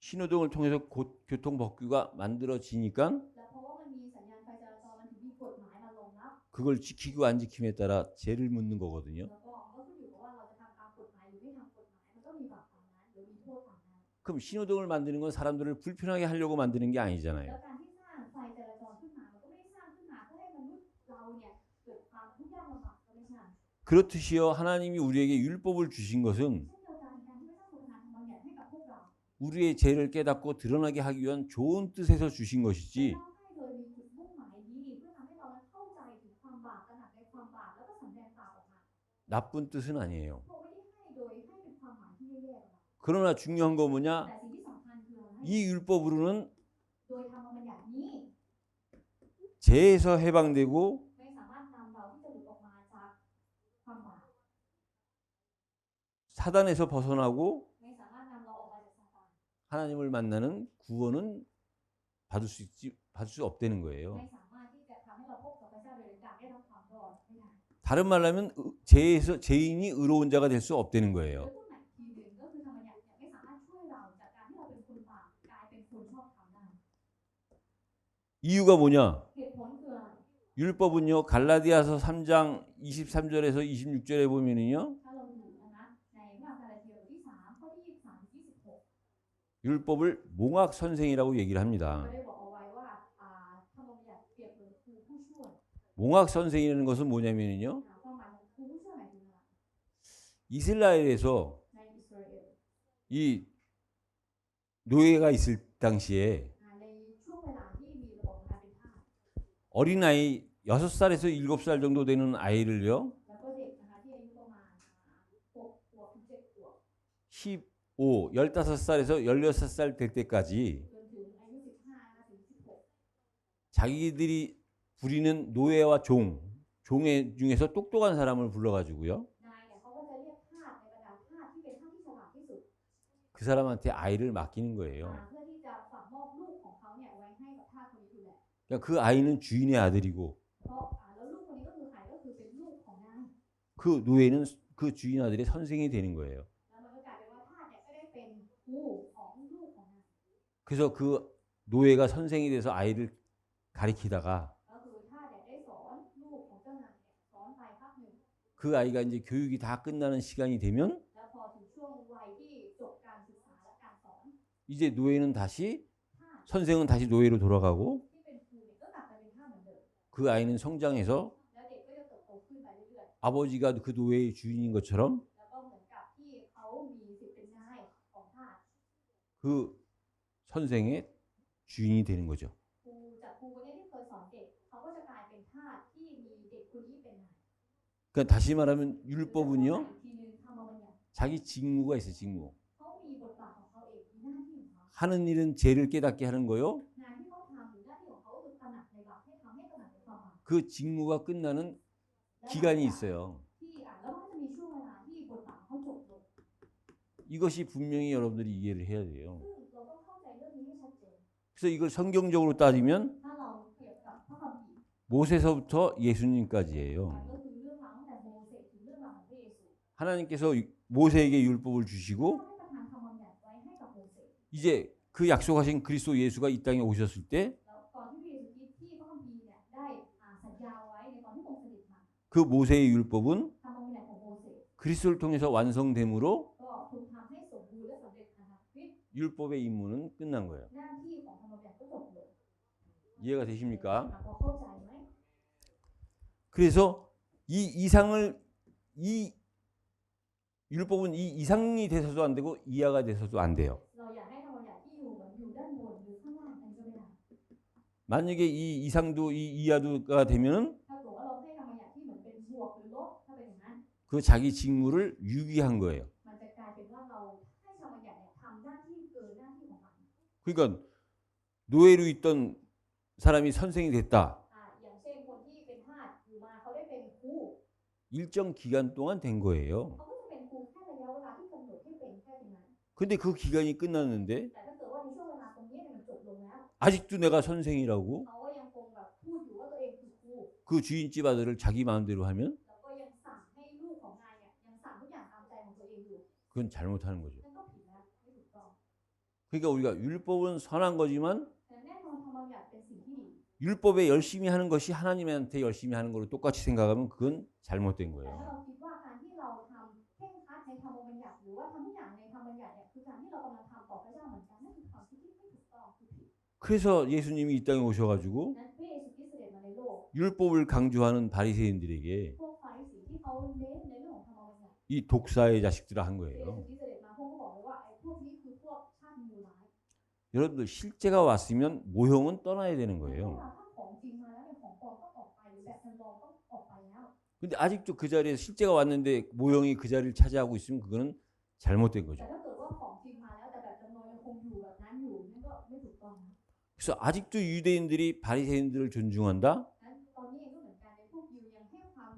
신호등을 통해서 곧 교통법규가 만들어지니까 และเพราะว่ามันมีสัญญาณไฟจราจรมันถึงมีกฎหมายมารองรับ 그걸 지키고 안 지킴에 따라 죄를 묻는 거거든요. แล้วก็ขึ้นอยู่กับว่าเราจะทำตามกฎหมายหรือไม่ทำกฎหมายมันก็มีบาปตามนั้นหรือมีโทษตามนั้น 그럼 신호등을 만드는 건 사람들을 불편하게 하려고 만드는 게 แล้ 아니잖아요. วการที่สร้างไฟจราจรขึ้นมามันก็ไม่ได้สร้างขึ้นมาเพื่อให้มนุษย์เราเนี่ยเกิดความทุกข์ยากลำบากก็ไม่ใช่ 그렇듯이요 하나님이 우리에게 율법을 주신 것은 เช่นเดียวกันการที่พระเจ้าทรงประทานธรรมบัญญัติให้กับพวกเรา 우리의 죄를 깨닫고 드러나게 하기 위한 좋은 뜻에서 주신 จะ 것이지 ต้องให้โดยมีจุดมุ่งหมายดีเพื่อทำให้เรานั้นเข้าใจถึงความบาปตระหนักในความบาปแล้วก็สำแดงบาปออกมา 나쁜 뜻은 아니에요. พระองค์ไม่ได้ให้โดยให้เป็นความหมายที่แย่ๆออกมา 그러나 중요한 거 뭐냐? แต่สิ่งที่สำคัญคืออะไร 이 율법으로는 โดยธรรมบัญญัตินี้ 죄에서 해방되고 ไม่สามารถนำเราที่จะหลุดออกมาจากความบาป 사단에서 벗어나고 ไม่สามารถนำเราออกมาจากซาตาน 하나님을 만나는 구원은 받을 수 없다는 거예요. ไม่สามารถที่จะทำให้เราพบกับพระเจ้าโดยการได้รับความรอดไม่ได้ 다른 말로 하면 죄인이 의로운 자가 될 수 없다는 หรือ 거예요. พูดใหม่อีกทีหนึ่งก็คือธรรมบัญญัติเนี่ยไม่สามารถช่วยเราจากการที่เราเป็นคนบาปกลายเป็นคนชอบธรรมได้ 이유가 뭐냐? เหตุผลคืออะไร 율법은요 갈라디아서 3장 23절에서 26절에 보면은요 ถ้าเราดูนะคะในพระกาลาเทียบทที่3ข้อที่23ถึง26 율법을 몽학 선생이라고 얘기를 ก็ 합니다. ได้บอกเอาไว้ว่าธรรมบัญญัติเปรียบเหมือนครูผู้ช่วย 몽학 선생이라는 것은 뭐냐면요. ความหมายของครูผู้ช่วยหมายถึงอะไร 이스라엘에서 ในอิสราเอล 이 노예가 있을 당시에 ในช่วงเวลาที่มีระบบการเป็นทาส 어린아이 6살에서 7살 정도 되는 아이를요. แล้วก็เด็กนะคะที่อายุประมาณ6 ขวบถึง 7 ขวบ 15, 15살에서 16살 될 때까지 จนถึงอายุ 15 ถึง 16 자기들이 부리는 노예와 종의 중에서 똑똑한 사람을 불러가지고요. นายเนี่ยเขาก็จะเรียกทาสในบรรดาทาสที่เป็นทาสที่ฉลาดที่สุด 그 사람한테 아이를 맡기는 거예요. เพื่อที่จะฝากมอบลูกของเขาเนี่ยไว้ให้กับทาสคนนี้ดูแล 그러니까 그 아이는 주인의 아들이고 เพราะแล้วลูกคนนี้ก็คือใครก็คือเป็นลูกของนาย 그 노예는 그 주인 아들의 선생이 되는 거예요. แล้วมันก็กลายเป็นว่าทาสเนี่ยก็ได้เป็นครูของลูกของนาย 그래서 그 노예가 선생이 돼서 아이를 가리키다가 ก็คือทาสเนี่ยได้สอนลูกของเจ้านายเนี่ยสอนไปพักหนึ่ง 그 아이가 이제 교육이 다 끝나는 시간이 되면 แล้วพอถึงช่วงวัยที่จบการศึกษาและการสอน 이제 노예는 다시 ทาส 선생은 다시 노예로 돌아가고 ที่เป็นครูเนี่ยก็กลับไปเป็นทาสเหมือนเดิม 그 아이는 성장해서 แล้วเด็กก็จะเติบโตขึ้นไปเรื่อย 아버지가 그 노예의 주인인 것처럼 ๆแล้วก็เหมือนกับที่เขามีสิทธิ์เป็นนายของทาส 그 선생의 주인이 되는 거죠. ครูจากครูคนนี้ที่เคยสอนเด็กเขาก็จะกลายเป็นทาสที่มีเด็กคนนี้เป็นนาย 그러니까 다시 말하면 อีก 율법은요. ทีนึงธรรมบัญญัติ 자기 직무가 있어요. 직무. เขามีบทบาทของเขาเองมีหน้าที่ของเขา 하는 일은 죄를 깨닫게 하는 거요. งานที่เขาทำหรือหน้าที่ของเขาก็คือตระหนักในบาปให้ทำให้ตระหนักในความบาป 그 직무가 끝나는 และ 기간이 있어요. ที่แล้วมันก็จะมีช่วงเวลาที่บทบาทของเขาจบลง 이것이 분명히 여러분들이 이해를 해야 돼요. ซึ่งเราต้องเข้าใจเรื่องนี้ให้ชัดเจน 그래서 이걸 성경적으로 따지면 ถ้าเราเปรียบกับพระคัมภีร์ 모세서부터 예수님까지예요. ก็คือเรื่องราวตั้งแต่โมเสสถึงเรื่องราวของพระเยซู 하나님께서 모세에게 율법을 พระ 주시고 เจ้าได้ประทานธรรมบัญญัติไว้ให้กับโมเสส 이제 그 약속하신 그리스도 예수가 이 땅에 오셨을 때 แล้วก่อนที่พระเยซูคริสต์ที่พระคัมภีร์เนี่ยได้สัญญาไว้ในตอนที่ทรงเสด็จมา 그 모세의 율법은 ธรรมบัญญัติของโมเสส 그리스도를 통해서 완성됨으로 ก็ถูกทำให้สมบูรณ์และสำเร็จนะคะคริสต์ 율법의 임무는 끝난 거예요. หน้าที่ของธรรมบัญญัติก็จบลง 이해가 되십니까? พอเข้าใจไหม 그래서 이 이상을 이 율법은 이 이상이 돼서도 안 되고 이하가 돼서도 안 돼요. เราอยากให้ธรรมบัญญัติที่อยู่เหมือนอยู่ด้านบนหรือข้างล่างอันนี้ก็ไม่ได้ 만약에 이 이상도 이 이하도가 되면은 ถ้าเกิดว่าเราให้ธรรมบัญญัติที่เหมือนเป็นบวกหรือลบถ้าเป็นอย่างนั้น 그 자기 직무를 유기한 거예요. มันจะกลายเป็นว่าเราให้ธรรมบัญญัติเนี่ยทำหน้าที่เกินหน้าที่ของมัน 그러니까 노예로 있던 사람이 선생이 됐다. อย่างเช่นคนที่เป็นทาสอยู่มาเขาได้เป็นครู 일정 기간 동안 된 거예요. เขาก็จะเป็นครูแค่ระยะเวลาที่กำหนดให้เป็นแค่ตรงนั้น 근데 그 기간이 끝났는데 แต่ถ้าเกิดว่าในช่วงเวลาตรงนี้เนี่ยมันจบลงแล้ว 아직도 내가 선생이라고 เขาก็ยังคงแบบพูดอยู่ว่าตัวเองคือครู 그 주인집 아들을 자기 마음대로 하면 แล้วก็ยังสั่งให้ลูกของนายเนี่ยยังสั่งทุกอย่างตามใจของตัวเองอยู่ 그건 잘못하는 거죠. นั่นก็ผิดแล้วไม่ถูกต้อง 그러니까 우리가 율법은 선한 거지만 แต่แน่นอนธรรมบัญญัติเป็นสิ่งที่ดี 율법에 열심히 하는 것이 하나님한테 열심히 하는 거로 똑같이 생각하면 그건 잘못된 แต่ 거예요. ถ้าเราคิดว่าการที่เราทำเคร่งครัดในธรรมบัญญัติหรือว่าทำทุกอย่างในธรรมบัญญัติเนี่ยคือการที่เรากำลังทำต่อพระเจ้าเหมือนกันนั่นคือความคิดที่ไม่ถูกต้องคือผิด 그래서 예수님이 이 땅에 오셔가지고 นั้นพระเยซูคริสต์เสด็จมาในโลก 율법을 강조하는 바리새인들에게 พวกฟาริสีที่เขาเน้นในเรื่องของธรรมบัญญัติ 이 독사의 자식들아 한 พระเยซู 거예요. คริสต์เสด็จมาพวกก็บอกเลยว่าไอ้พวกนี้คือพวกชาติมูร้าย 여러분들 실제가 왔으면 모형은 떠나야 되는 ถ้า 거예요. ของจริงมาแล้วเนี่ยของปลอมต้องออกไปหรือแบบจำลองต้องออกไปแล้ว 근데 아직도 그 자리에 실제가 왔는데 모형이 그 자리를 차지하고 있으면 그거는 잘못된 แต่ 거죠. ถ้าเกิดว่าของจริงมาแล้วแต่แบบจำลองยังคงอยู่แบบนั้นอยู่นั่นก็ไม่ถูกต้องนะ 그래서 아직도 유대인들이 바리새인들을 존중한다? นั้นตอนนี้เองก็เหมือนกันในพวกยิวยังให้ความ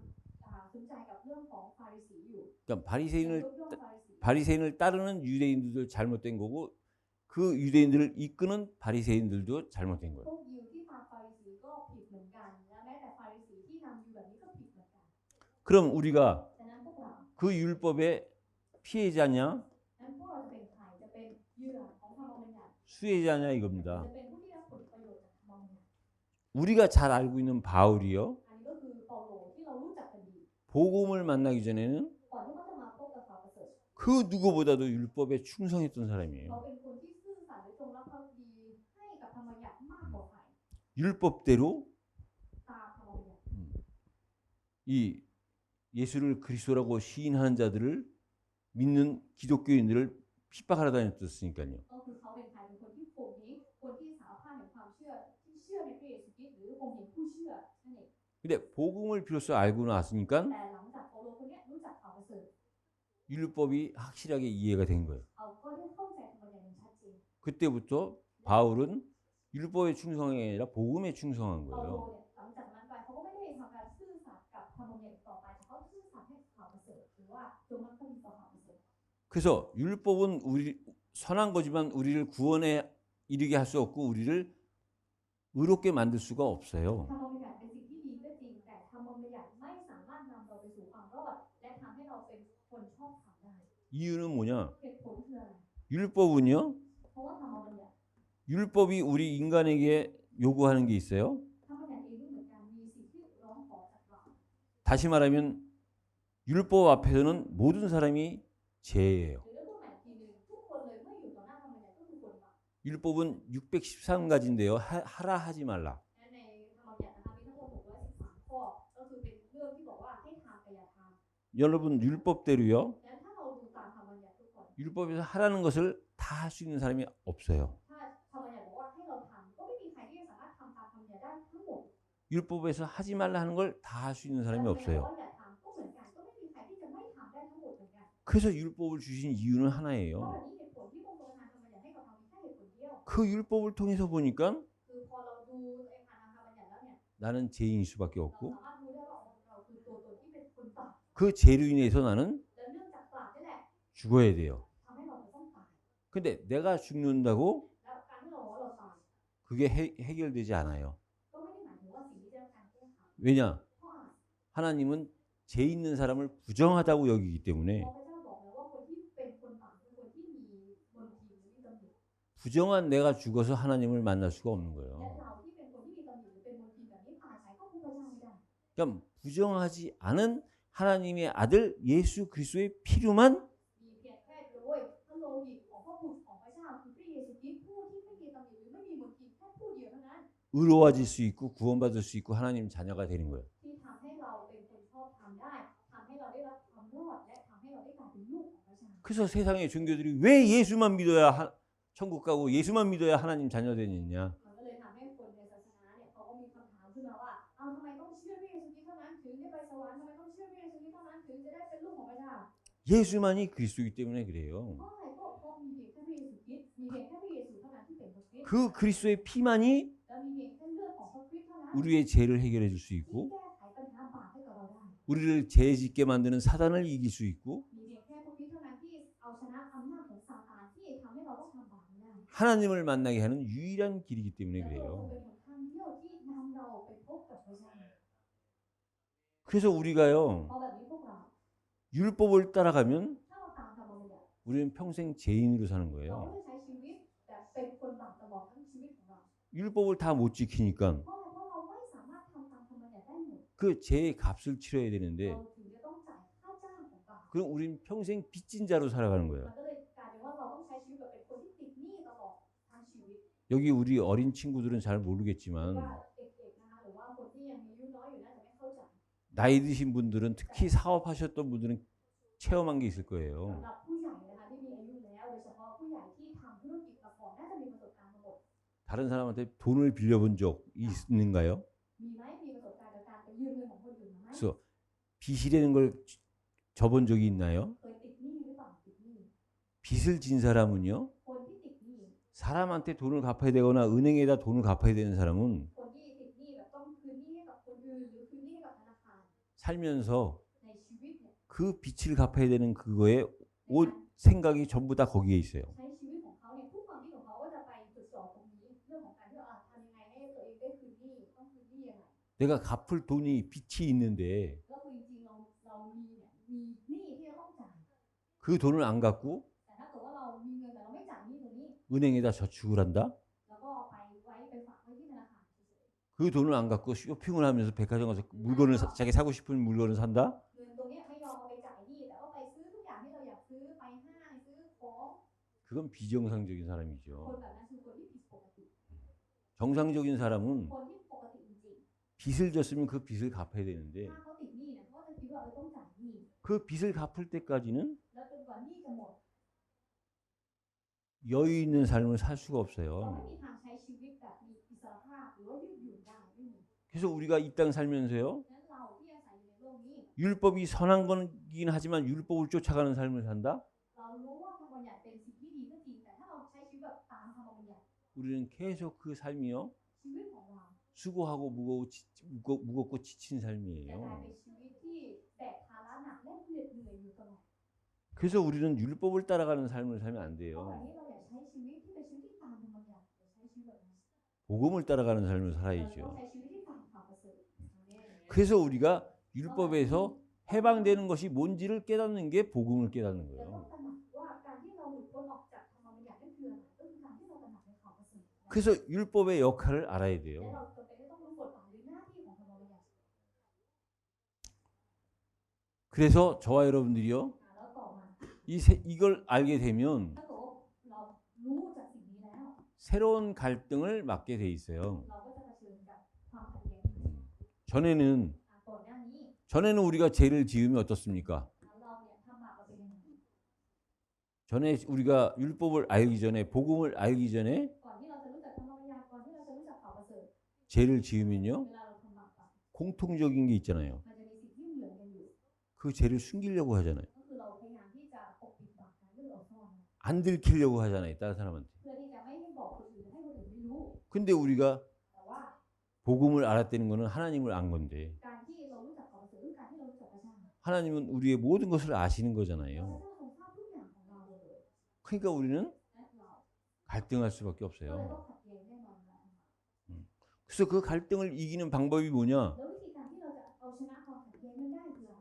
สนใจกับเรื่องของฟาริสีอยู่ 그러니까 ยัง 바리새인을 ยกย่องฟาริสี 바리새인을 따르는 유대인들도 잘못된 거고 그 유대인들을 이끄는 바리새인들도 잘못된 พ 거예요. วกยิวที่ตามฟาริสีก็ผิดเหมือนกันและแม้แต่ฟาริสีที่นำยิวแบบนี้ก็ผิดเหมือนกัน 그럼 우리가 ฉะนั้นพวกเรา 그 율법의 피해자냐 นั้นพวกเราจะเป็นใครจะเป็นเหยื่อของธรรมบัญญัติ 수혜자냐 จะ 이겁니다. เป็นผู้ที่รับผลประโยชน์จากธรรมบัญญัติ 우리가 잘 알고 있는 바울이요. อันนี้ก็คือเปาโลที่เรารู้จักกันดี 복음을 만나기 전에는 ก่อนที่เขาจะมาพบกับข่าวประเสริฐ 그 누구보다도 율법에 충성했던 사람이에요. เขาเป็นคนที่ซื่อสัตย์และจงรักภักดีให้กับธรรมบัญญัติมากกว่าใคร 율법대로 ตามธรรมบัญญัติ 이 예수를 그리스도라고 시인하는 자들을 믿는 기독교인들을 핍박하러 다녔었으니까요. ก็คือเขาเป็นใครเป็นคนที่ข่มเหงคนที่สารภาพในความเชื่อที่เชื่อในพระเยซูคริสต์หรือข่มเหงผู้เชื่อนั่นเอง 근데 복음을 비로소 알고 나서니까 แต่หลังจากเปาโลคนเนี้ยรู้จักข่าวประเสริฐ 율법이 확실하게 이해가 된 거예요. เขาก็ได้เข้าใจธรรมบัญญัติอย่างชัดเจน 그때부터 바울은 율법에 충성한 게 아니라 복음에 충성한 เปาโล 거예요. เนี่ยหลังจากนั้นไปเขาก็ไม่ได้ทำการซื่อสัตย์กับธรรมบัญญัติต่อไปแต่เขาซื่อสัตย์ให้ข่าวประเสริฐหรือว่าจงรักภักดีต่อข่าวประเสริฐ 그래서 율법은 우리 선한 거지만 우리를 구원에 이르게 할 수 없고 우리를 의롭게 만들 수가 없어요. ธรรมบัญญัติเป็นสิ่งที่ดีก็จริงแต่ธรรมบัญญัติไม่สามารถนำเราไปสู่ความรอดและทำให้เราเป็นคนชอบธรรมได้ 이유는 뭐냐? เหตุผลคืออะไร 율법은요. เพราะว่าธรรมบัญญัติ 율법이 우리 인간에게 요구하는 게 있어요. ธรรมบัญญัติเองก็เหมือนกันมีสิ่งที่ร้องขอจากเรา 다시 말하면 율법 앞에서는 모든 사람이 죄예요. หรือเรื่องใหม่ทีหนึ่งทุกคนเลยเมื่ออยู่ต่อหน้าธรรมบัญญัติก็คือคนบาป 율법은 613가지인데요. 하라 하지 말라. และในธรรมบัญญัตินะคะมีทั้งหมด613ข้อก็คือเป็นเรื่องที่บอกว่าให้ทำกับอย่าทำ 여러분 율법대로요. และถ้าเราดูตามธรรมบัญญัติทุกคน 율법에서 하라는 것을 다 할 수 있는 사람이 없어요. ถ้าธรรมบัญญัติบอกว่าให้เราทำก็ไม่มีใครที่จะสามารถทำตามธรรมบัญญัติได้ทั้งหมด 율법에서 하지 말라 하는 걸 다 할 수 있는 และ 사람이 บอก 없어요. ว่าอย่าทำก็เหมือนกันก็ไม่มีใครที่จะไม่ทำได้ทั้งหมดเหมือนกัน 그래서 율법을 주신 이유는 เพราะ 하나예요. แบบนี้เหตุผลที่พระองค์ทรงประทานธรรมบัญญัติให้กับเรามีแค่เหตุผลเดียว 그 율법을 통해서 보니까 คือพอเราดูไอ้ผ่านธรรมบัญญัติแล้วเนี่ย 나는 죄인일 수밖에 เรา 없고 สามารถรู้ได้ว่าเราคือตัวตนที่เป็นคนบาป 그 죄로 인해서 나는 และเนื่องจากบาปนี่แหละ 죽어야 돼요. ทำให้เราจะต้องตาย 근데 내가 죽는다고 แล้วการที่เราบอกว่าเราตาย 그게 해결되지 않아요. ก็ไม่ได้หมายถึงว่าสิ่งที่ได้รับการแก้ไข 왜냐? เพราะอะไร 하나님은 죄 있는 사람을 부정하다고 여기기 เพ 때문에 ราะพระเจ้าบอกแล้วว่าคนที่เป็นคนบาปคือคนที่มีมลทินหรือมีตำหนิ 부정한 내가 죽어서 하나님을 만날 수가 없는 และ 거예요. เราที่เป็นคนที่มีตำหนิหรือเป็นมลทินแบบนี้ตายไปก็พบพระเจ้าไม่ได้ 그러니까 부정하지 않은 하나님의 아들 예수 그리스도의 피로만 มีเพียงแค่โดยพระโลหิตของพระบุตรของพระเจ้าคือพระเยซูคริสต์ผู้ที่ไม่มีตำหนิหรือไม่มีมลทินแค่ผู้เดียวเท่านั้น 의로워질 수 있고 구원받을 수 있고 하나님 자녀가 되는 거예요. ที่ทำให้เราเป็นคนชอบธรรมได้ทำให้เราได้รับความรอดและทำให้เราได้กลายเป็นลูกของพระเจ้า 그래서 세상의 종교들이 왜 예수만 믿어야 천국 가고 예수만 믿어야 하나님 자녀 되느냐? มันก็เลยทำให้คนในศาสนาเนี่ยเขาก็มีคำถามขึ้นมาว่าเอาทำไมต้องเชื่อพระเยซูคริสต์เท่านั้นถึงได้ไปสวรรค์ทำไมต้องเชื่อพระเยซูคริสต์เท่านั้นถึงจะได้เป็นลูกของพระเจ้า 예수만이 그리스도이기 때문에 그래요. เพราะอะไรก็เพราะมีเพียงแค่พระเยซูคริสต์มีเพียงแค่พระเยซูเท่านั้นที่เป็นพระคริสต์ 그 그리스도의 피만이 แล้วมีเพียงแค่เลือดของพระคริสต์เท่านั้น 우리의 죄를 해결해 줄 수 ที่ 있고 แก้ไขปัญหาบาปให้กับเราได้ 우리를 죄 짓게 만드는 사단을 이길 수 있고 มีเพียงแค่พระคริสต์เท่านั้นที่เอาชนะอำนาจของซาตานที่ทำให้เราต้องทำบาปไม่ได้ 하나님을 만나게 하는 유일한 길이기 때문에 และเรา 그래요. เป็นหนทางเดียวที่นำเราไปพบกับพระเจ้า 그래서 우리가요 เพราะแบบนี้พวกเรา 율법을 따라가면 ถ้าเราตามธรรมบัญญัติ 우리는 평생 죄인으로 사는 เรา 거예요. ก็จะใช้ชีวิตแบบเป็นคนบาปตลอดทั้งชีวิตของเรา 율법을 다 못 지키니까 เพราะอะไรเพราะเราไม่สามารถทำตามธรรมบัญญัติได้หมด 그 죄의 값을 치러야 เรา 되는데 ถึงจะต้องจ่ายค่าจ้างของบาป 그럼 우리는 평생 빚진 자로 살아가는 มั 거예요. นก็เลยกลายเป็นว่าเราต้องใช้ชีวิตแบบเป็นคนที่ติดหนี้ตลอดทั้งชีวิต 여기 우리 어린 친구들은 잘 หรือ 모르겠지만 ว่าเด็กๆนะคะหรือว่าคนที่ยังมีอายุน้อยอยู่น่าจะไม่เข้าใจ 나이 드신 분들은 특히 사업하셨던 분들은 체험한 게 있을 สำ 거예요. หรับผู้ใหญ่นะคะที่มีอายุแล้วโดยเฉพาะผู้ใหญ่ที่ทำธุรกิจมาก่อนน่าจะมีประสบการณ์มาหมด 다른 사람한테 돈을 빌려본 적 있는가요? มีไหมมีประสบการณ์กับการไปยืมเงินของคนอื่นมาไหม 그래서 빚이라는 걸 져본 적이 있나요? เคยติดหนี้หรือเปล่าติดหนี้ 빚을 진 사람은요, คนที่ติดหนี้ 사람한테 돈을 갚아야 되거나 은행에다 돈을 갚아야 되는 사람은 คนที่ติดหนี้แบบต้องคืนหนี้ให้กับคนอื่นหรือคืนหนี้ให้กับธนาคาร 살면서 ในชีวิตเนี่ย 그 빚을 갚아야 되는 그거에 ใน 온 การ 생각이 전부 다 거기에 있어요. ใช้ชีวิตของเขาเนี่ยทุกความคิดของเขาก็จะไปตรวจสอบตรงนี้เรื่องของการที่ว่าทำยังไงให้ตัวเองได้คืนหนี้ต้องคืนหนี้ยังไง 내가 갚을 돈이 빚이 있는데 ก็คือจริงๆเรามีเนี่ยมีหนี้ที่จะต้องจ่าย 그 돈을 안 갚고 แต่ถ้าเกิดว่าเรามีเงินแต่เราไม่จ่ายหนี้ตรงนี้ 은행에다 저축을 한다? แล้วก็ไปไว้ไปฝากไว้ที่ธนาคารเฉย 그 돈을 안 갖고 쇼핑을 하면서 백화점 가서 물건을 자기 사고 싶은 물건을 산다? ๆเงินตรงเนี้ยไม่ยอมเอาไปจ่ายหนี้แต่ว่าไปซื้อทุกอย่างที่เราอยากซื้อไปห้างซื้อของ 그건 비정상적인 คน 사람이죠. แบบนั้นคือคนที่ผิดปกติ 정상적인 사람은 คนที่ปกติจริง 빚을 졌으면 그 빚을 갚아야 ๆ 되는데 ถ้าเขาติดหนี้เนี่ย 그 빚을 갚을 때까지는 แล้วจนกว่าหนี้จะหมด 여유 있는 삶을 살 수가 เราไม่ 없어요. มีทางใช้ชีวิตแบบมีอิสรภาพหรือว่ายืดหยุ่นได้ไม่มี 그래서 우리가 이 땅 살면서요. ฉะนั้นเราที่อาศัยอยู่ในโลกนี้ 율법이 선한 거긴 하지만 율법을 쫓아가는 삶을 산다. เรารู้ว่าธรรมบัญญัติเป็นสิ่งที่ดีก็จริงแต่ถ้าเราใช้ชีวิตแบบตามธรรมบัญญัติ 우리는 계속 그 삶이요. ชีวิตของเรา 수고하고 무겁고 지친 จะกลาย 삶이에요. เป็นชีวิตที่แบกภาระหนักและเหนื่อยอยู่ตลอด 그래서 우리는 율법을 따라가는 삶을 살면 안 เพราะแบบ 돼요. นี้เราอยากใช้ชีวิตที่เป็นชีวิตที่ตามธรรมบัญญัติอย่าใช้ชีวิตแบบนั้น 복음을 따라가는 삶을 เราต้อง 살아야죠. ใช้ชีวิตที่ตามความประเสริฐ 그래서 우리가 율법에서 해방되는 것이 뭔지를 깨닫는 게 복음을 깨닫는 เราต้อง 거예요. ตระหนักว่าการที่เราหลุดพ้นออกจากธรรมบัญญัตินั่นคืออะไรก็คือการที่เราตระหนักในความประเสริฐ 그래서 율법의 역할을 알아야 และ 돼요. เราจำเป็นต้องรู้บทบาทหรือหน้าที่ของธรรมบัญญัติ 그래서 저와 여러분들이요. แล้วต่อมา 이걸 알게 되면 ถ้าเกิดว่าเรารู้จากสิ่งนี้แล้ว 새로운 갈등을 맞게 돼 있어요. เราก็จะเผชิญกับความขัดแย้ง 전에는 ก่อนหน้านี้ 전에는 우리가 죄를 지으면 어떻습니까? เราเนี่ยทำบาปเราเป็นยังไง 전에 우리가 율법을 알기 전에 복음을 알기 전에 ก่อนที่เราจะรู้จักธรรมบัญญัติก่อนที่เราจะรู้จักความประเสริฐ 죄를 지으면요. เวลาเราทำบาปไป 공통적인 게 있잖아요. มันจะมีสิ่งที่เหมือนกันอยู่ 그 죄를 숨기려고 하잖아요. ก็คือเราพยายามที่จะปกปิดบาปนั้นหรือเราซ่อนมัน 안 들키려고 하잖아요. 다른 사람한테. เพื่อที่จะไม่ให้บอกคนอื่นให้คนอื่นไม่รู้ 근데 우리가 แต่ว่า 복음을 알았다는 거는 하나님을 안 건데 การที่เรารู้จักความประเสริฐหรือการที่เรารู้จักพระเจ้า 하나님은 우리의 모든 것을 아시는 พระ 거잖아요. เจ้าทรงทราบทุกอย่างของเราหมดเลย 그러니까 우리는 และเรา 갈등할 수밖에 ก็เลย 없어요. ต้องขัดแย้งแน่นอนแหละ 그래서 그 갈등을 이기는 방법이 뭐냐? แล้ววิธีการที่เราจะเอาชนะความขัดแย้งนั้นได้คืออะไร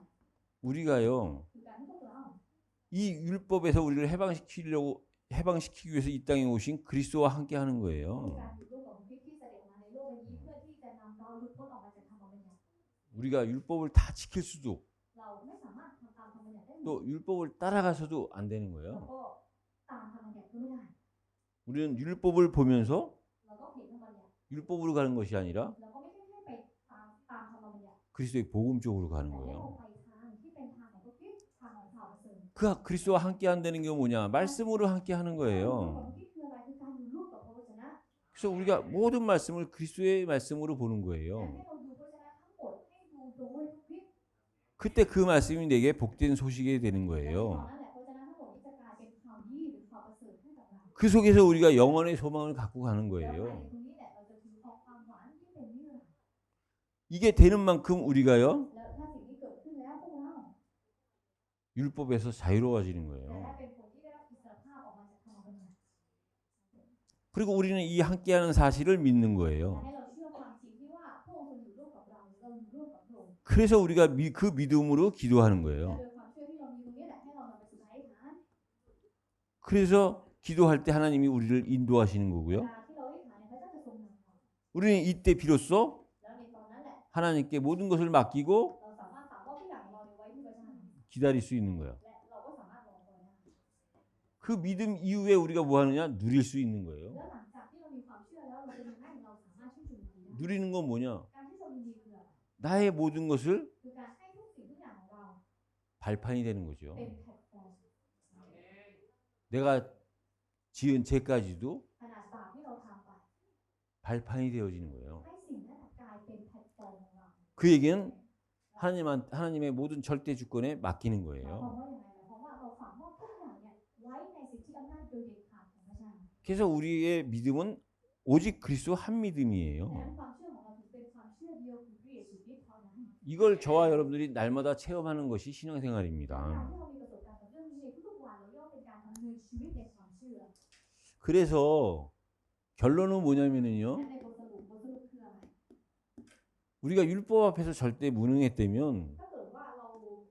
우리가요. คือการที่พวกเรา 이 율법에서 우리를 해방시키기 위해서 이 땅에 오신 그리스도와 함께 하는 คือ 거예요. การอยู่ร่วมกับพระคริสต์ที่เสด็จมาในโลกใบนี้เพื่อที่จะนำเราหลุดพ้นออกมาจากธรรมบัญญัติ 우리가 율법을 다 지킬 수도 เราไม่สามารถทำตามธรรมบัญญัติได้หมด 또 율법을 따라가서도 안 되는 แล้ว 거예요. ก็ตามธรรมบัญญัติก็ไม่ได้ 우리는 율법을 보면서 เราก็เห็นธรรมบัญญัติ 율법으로 가는 것이 아니라 เราก็ไม่ใช่ให้ไปตามธรรมบัญญัติ 그리스도의 복음 쪽으로 가는 แต่ให้เรา 거예요. ไปทางที่เป็นทางของพระคริสต์ทางของข่าวประเสริฐ 그 그리스도와 함께 한다는 게 뭐냐? 말씀으로 함께 하는 ของ 거예요. พระคริสต์คืออะไรคือการอยู่ร่วมกับพระวจนะ 그래서 우리가 모든 말씀을 그리스도의 말씀으로 보는 และ 거예요. ให้เราดูพระวจนะทั้งหมดให้ดูโดยพระคริสต์ 그때 그 말씀이 내게 복된 소식이 되는 และในตอน 거예요. นั้นแหละพระวจนะทั้งหมดนี้จะกลายเป็นข่าวดีหรือข่าวประเสริฐให้กับเรา 그 속에서 우리가 영원의 소망을 갖고 가는 แล้วภาย 거예요. ในตรงนี้แหละเราจะถือของความหวานที่เป็นนิรันดร์ 이게 되는 만큼 우리가요 แล้วถ้าสิ่งนี้เกิดขึ้นแล้วพวกเรา 율법에서 자유로워지는 จะได้ 거예요. เป็นคนที่ได้รับอิสรภาพออกมาจากธรรมบัญญัติ 그리고 우리는 이 함께하는 사실을 믿는 และ 거예요. ให้เราเชื่อความจริงที่ว่าพระองค์ทรงอยู่ร่วมกับเราเราอยู่ร่วมกับพระองค์ 그래서 우리가 그 믿음으로 기도하는 และ 거예요. โดยความเชื่อที่เรามีตรงนี้แหละให้เรานำไปสู่การอธิษฐาน 그래서 기도할 때 하나님이 우리를 인도하시는 เว 거고요. ลาที่เราอธิษฐานเนี่ยพระเจ้าจะทรงนำเรา 우리는 이때 비로소 แล้วในตอนนั้นแหละ 하나님께 모든 것을 맡기고 เราสามารถฝากมอบทุกอย่างของเราไว้ที่พระเจ้า 기다릴 수 있는 거예요. และเราก็สามารถรอคอยได้ 그 믿음 이후에 우리가 뭐 하느냐? 누릴 수 있는 거예요. แล้วหลังจากที่เรามีความเชื่อแล้วเราจะยังไงเราสามารถชื่นชมยินดีได้ 누리는 건 뭐냐? การที่ชมยินดีคืออะไร 나의 모든 것을 คือการให้ทุกสิ่งทุกอย่างของเรา 발판이 되는 거죠. เป็นแพลตฟอร์ม 내가 지은 죄까지도 ขนาดบาปที่เราทำไป 발판이 되어지는 거예요. ให้สิ่งนั้นกลายเป็นแพลตฟอร์มของเรา 그 얘기는 하나님의 모든 절대 주권에 맡기는 หมายความ 거예요. ว่าอย่างไรหมายความว่าเราฝากมอบทุกอย่างเนี่ยไว้ในสิทธิอำนาจโดยเด็ดขาดของพระเจ้า 그래서 우리의 믿음은 오직 그리스도 한 ดังนั้น 믿음이에요. ความเชื่อของเราถึงเป็นความเชื่อเดียวคือพระเยซูคริสต์เท่านั้น 이걸 저와 여러분들이 날마다 체험하는 것이 การ 신앙생활입니다. ที่เรามีประสบการณ์กับเรื่องนี้ในทุกๆวันเราย่อมเป็นการดำเนินชีวิตในความเชื่อ 그래서 결론은 뭐냐면은요. และในบทสรุปคืออะไร 우리가 율법 앞에서 절대 무능했다면 ถ้าเกิดว่าเรา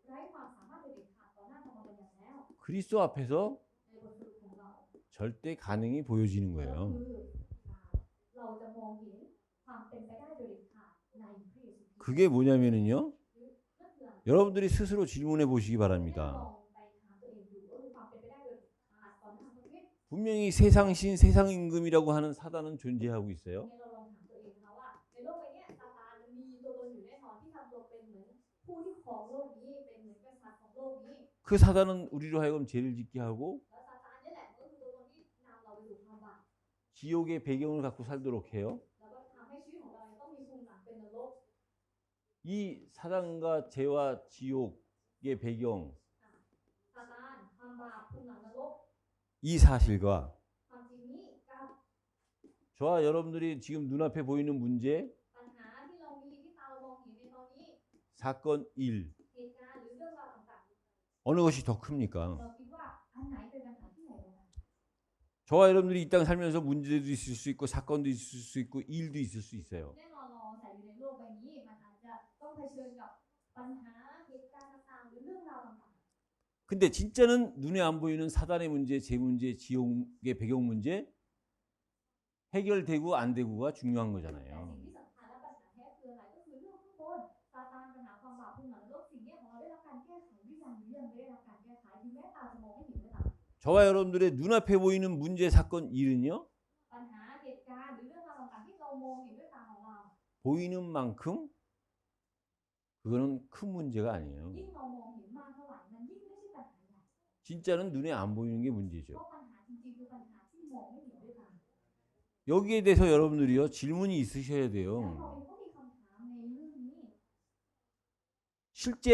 ไร้ความสามารถโดยเด็ดขาดต่อหน้าธรรมบัญญัติแล้ว 그리스도 앞에서 ในบทสรุปของเรา 절대 가능이 보여지는 ก็ 거예요. คือเราจะมองเห็นความเป็นไปได้โดยเด็ดขาดในพระเยซูคริสต์ 그게 뭐냐면은요. นั่นคืออะไร 여러분들이 스스로 질문해 보시기 ให้ล 바랍니다. องไปถามตัวเองดูว่ามีความเป็นไปได้โดยเด็ดขาดต่อหน้าพระคริสต์ 분명히 세상신, 세상임금이라고 하는 사단은 존재하고 있어요. ให้เราลองถามตัวเองนะคะว่าในโลกใบเนี้ยซาตานมีตัวตนอยู่แน่นอนที่ทำตัวเป็นเหมือน ผู้ที่ครองโลกนี้เป็นเหมือนกษัตริย์ของโลกนี้ 그 사단은 우리로 하여금 죄를 짓게 하고 แล้วซาตานนี่แหละก็คือตัวตนที่นำเราไปสู่ความบาป 지옥의 배경을 갖고 살도록 해요. แล้วก็ทำให้ชีวิตของเราเนี่ยต้องมีภูมิหลังเป็นนรก 이 사단과 죄와 지옥의 배경, ซาตานความบาปภูมิหลังนรก 이 사실과 ความจริงนี้กับ 저와 여러분들이 지금 눈앞에 보이는 문제, ปัญหาที่เรามีที่ตาเรามองเห็นในตอนนี้ 사건 1, เหตุการณ์หรือเรื่องราวต่าง 어느 것이 더 큽니까? ๆเราคิดว่าอันไหนเป็นปัญหาที่ใหญ่กว่ากัน 저와 여러분들이 이 땅 살면서 문제도 있을 수 있고 사건도 있을 수 있고 일도 있을 수 있어요. แน่นอนเราอาศัยอยู่ในโลกใบนี้มันอาจจะต้องเผชิญกับปัญหาเหตุการณ์ต่างๆหรือเรื่องราวต่าง 근데 진짜는 눈에 안 보이는 사단의 문제, 제 문제, 지옥의 배경 문제 해결되고 안 되고가 중요한 ๆแต่ 거잖아요. สิ่งที่สำคัญและปัญหาแท้คืออะไรก็คือเรื่องข้างบนซาตานปัญหาความบาปภูมิหลังนรกสิ่งนี้ของเราได้รับการแก้ไขหรือยังหรือยังไม่ได้รับการแก้ไขถึงแม้ตาจะมองไม่เห็นก็ตาม 저와 여러분들의 눈앞에 보이는 문제, 사건, 일은요 ปัญหาเหตุการณ์หรือเรื่องราวต่างๆที่เรามองเห็นด้วยตาของเรา 보이는 만큼 그거는 큰 문제가 아니에요. ยิ่งเรามองเห็นมากเท่าไหร่มันยิ่งไม่ใช่ปัญหาใหญ่ 진짜는 눈에 안 보이는 게 เพ 문제죠. ราะปัญหาจริงๆคือปัญหาที่มองไม่เห็นด้วยตา 여기에 대해서 여러분들이요 질문이 있으셔야 แล้วเรา 돼요. เองก็มีคำถามในเรื่องนี้ 실제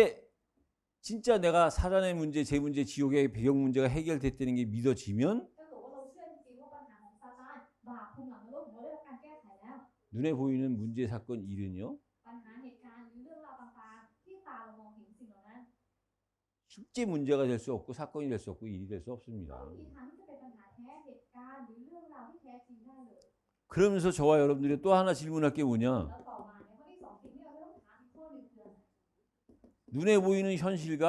진짜 내가 사단의 문제, 제 문제, 지옥의 배경 문제가 해결됐다는 게 믿어지면 ถ้าเกิดว่าเราเชื่อจริงๆว่าปัญหาของซาตานบาปภูมิหลังนรกของเราได้รับการแก้ไขแล้ว 눈에 보이는 문제, 사건, 일은요 ปัญหาเหตุการณ์หรือเรื่องราวต่างๆที่ตาเรามองเห็นสิ่งเหล่านั้น 실제 문제가 될 수 없고 사건이 될 수 없고 일이 될 수 ไม่ 없습니다. มีทางที่จะเป็นปัญหาแท้เหตุการณ์หรือเรื่องราวที่แท้จริงได้เลย 그러면서 저와 여러분들이 또 하나 질문할 게 뭐냐? แล้วต่อมาในข้อที่สองสิ่งที่เราจะต้องถามอีกข้อหนึ่งคืออะไร 눈에 보이는 현실과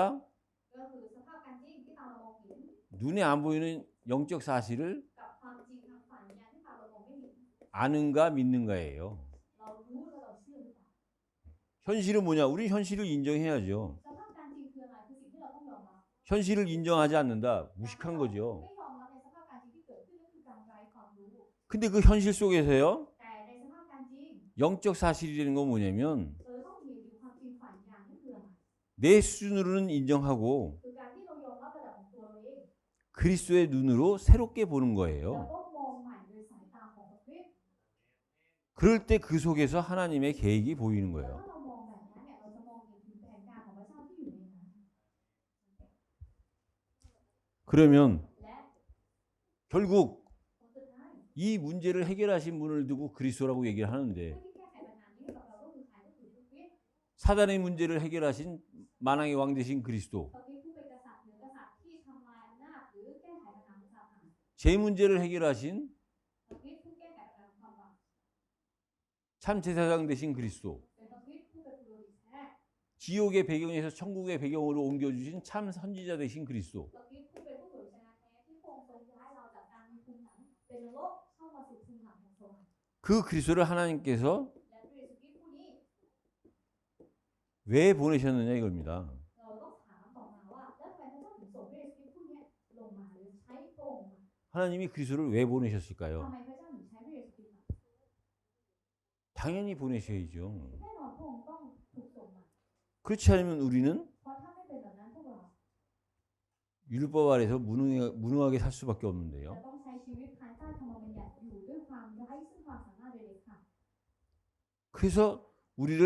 ก็คือสภาพการจริงที่ตาเรามองเห็น 눈에 안 보이는 영적 사실을 กับความจริงทางฝ่ายวิญญาณที่ตาเรามองไม่เห็น 아는가 믿는가예요. เรารู้และเราเชื่อหรือเปล่า 현실은 뭐냐? 우리 현실을 인정해야죠. สภาพการจริงคืออะไรคือสิ่งที่เราต้องยอมรับ 현실을 인정하지 않는다. 무식한 거죠. ไม่ยอมรับในสภาพการจริงที่เกิดขึ้นนั่นคือการไร้ความรู้ 근데 그 현실 속에서요. แต่ในสภาพการจริง 영적 사실이라는 건 뭐냐면 ต้องมีความจริงฝ่ายวิญญาณนั่นคืออะไร 내 수준으로는 인정하고 คือการที่เรายอมรับระดับของตัวเราเอง 그리스도의 눈으로 새롭게 보는 แล้ว 거예요. ก็มองใหม่โดยสายตาของพระคริสต์ 그럴 때 그 속에서 하나님의 계획이 보이는 แล้ว 거예요. ถ้าเรามองแบบนั้นเนี่ยเราจะมองเห็นถึงแผนการของพระเจ้าที่อยู่ในนั้น 그러면 และ 결국 ผลสุดท้าย 이 문제를 해결하신 분을 두고 그리스도라고 얘기를 하는데 ผู้ที่แก้ไขปัญหานี้ให้กับเราก็คือใครก็คือพระคริสต์ 사단의 문제를 해결하신 만왕의 왕 되신 그리스도, พระคริสต์ผู้เป็นกษัตริย์เหนือกษัตริย์ที่ทำลายอำนาจหรือแก้ไขปัญหาของซาตาน 제 문제를 해결하신 พระคริสต์ผู้แก้ไขปัญหาของความบาป 참 제사장 되신 그리스도, เป็นพระคริสต์ผู้เป็นผู้บริสุทธิ์แท้ 지옥의 배경에서 천국의 배경으로 옮겨주신 참 선지자 되신 그리스도. พระคริสต์ผู้เป็นผู้เผยชนะแท้ที่พระองค์ทรงย้ายเราจากการมีภูมิหลังเป็นนรกเข้ามาสู่ภูมิหลังของสวรรค์ 그 그리스도를 하나님께서 และพระเยซูคริสต์ผู้นี้ 왜 보내셨느냐 이겁니다. เราต้องถามต่อมาว่าแล้วทำไมพระเจ้าถึงส่งพระเยซูคริสต์ผู้นี้ลงมาหรือใช้พระองค์มา 하나님이 그리스도를 왜 ทำ 보내셨을까요? ไมพระเจ้าถึงใช้พระเยซูคริสต์มา 당연히 보내셔야죠. แน่นอนพระองค์ต้องถูกส่งมา 그렇지 않으면 우리는 เพราะถ้าไม่เป็นแบบนั้นพวกเรา 율법 아래서 무능하게 살 수밖에 จะ 없는데요. ต้องใช้ชีวิตภายใต้ธรรมบัญญัติอยู่ด้วยความไร้ซึ่งความสามารถโดยเด็ดขาด 그래서 우리를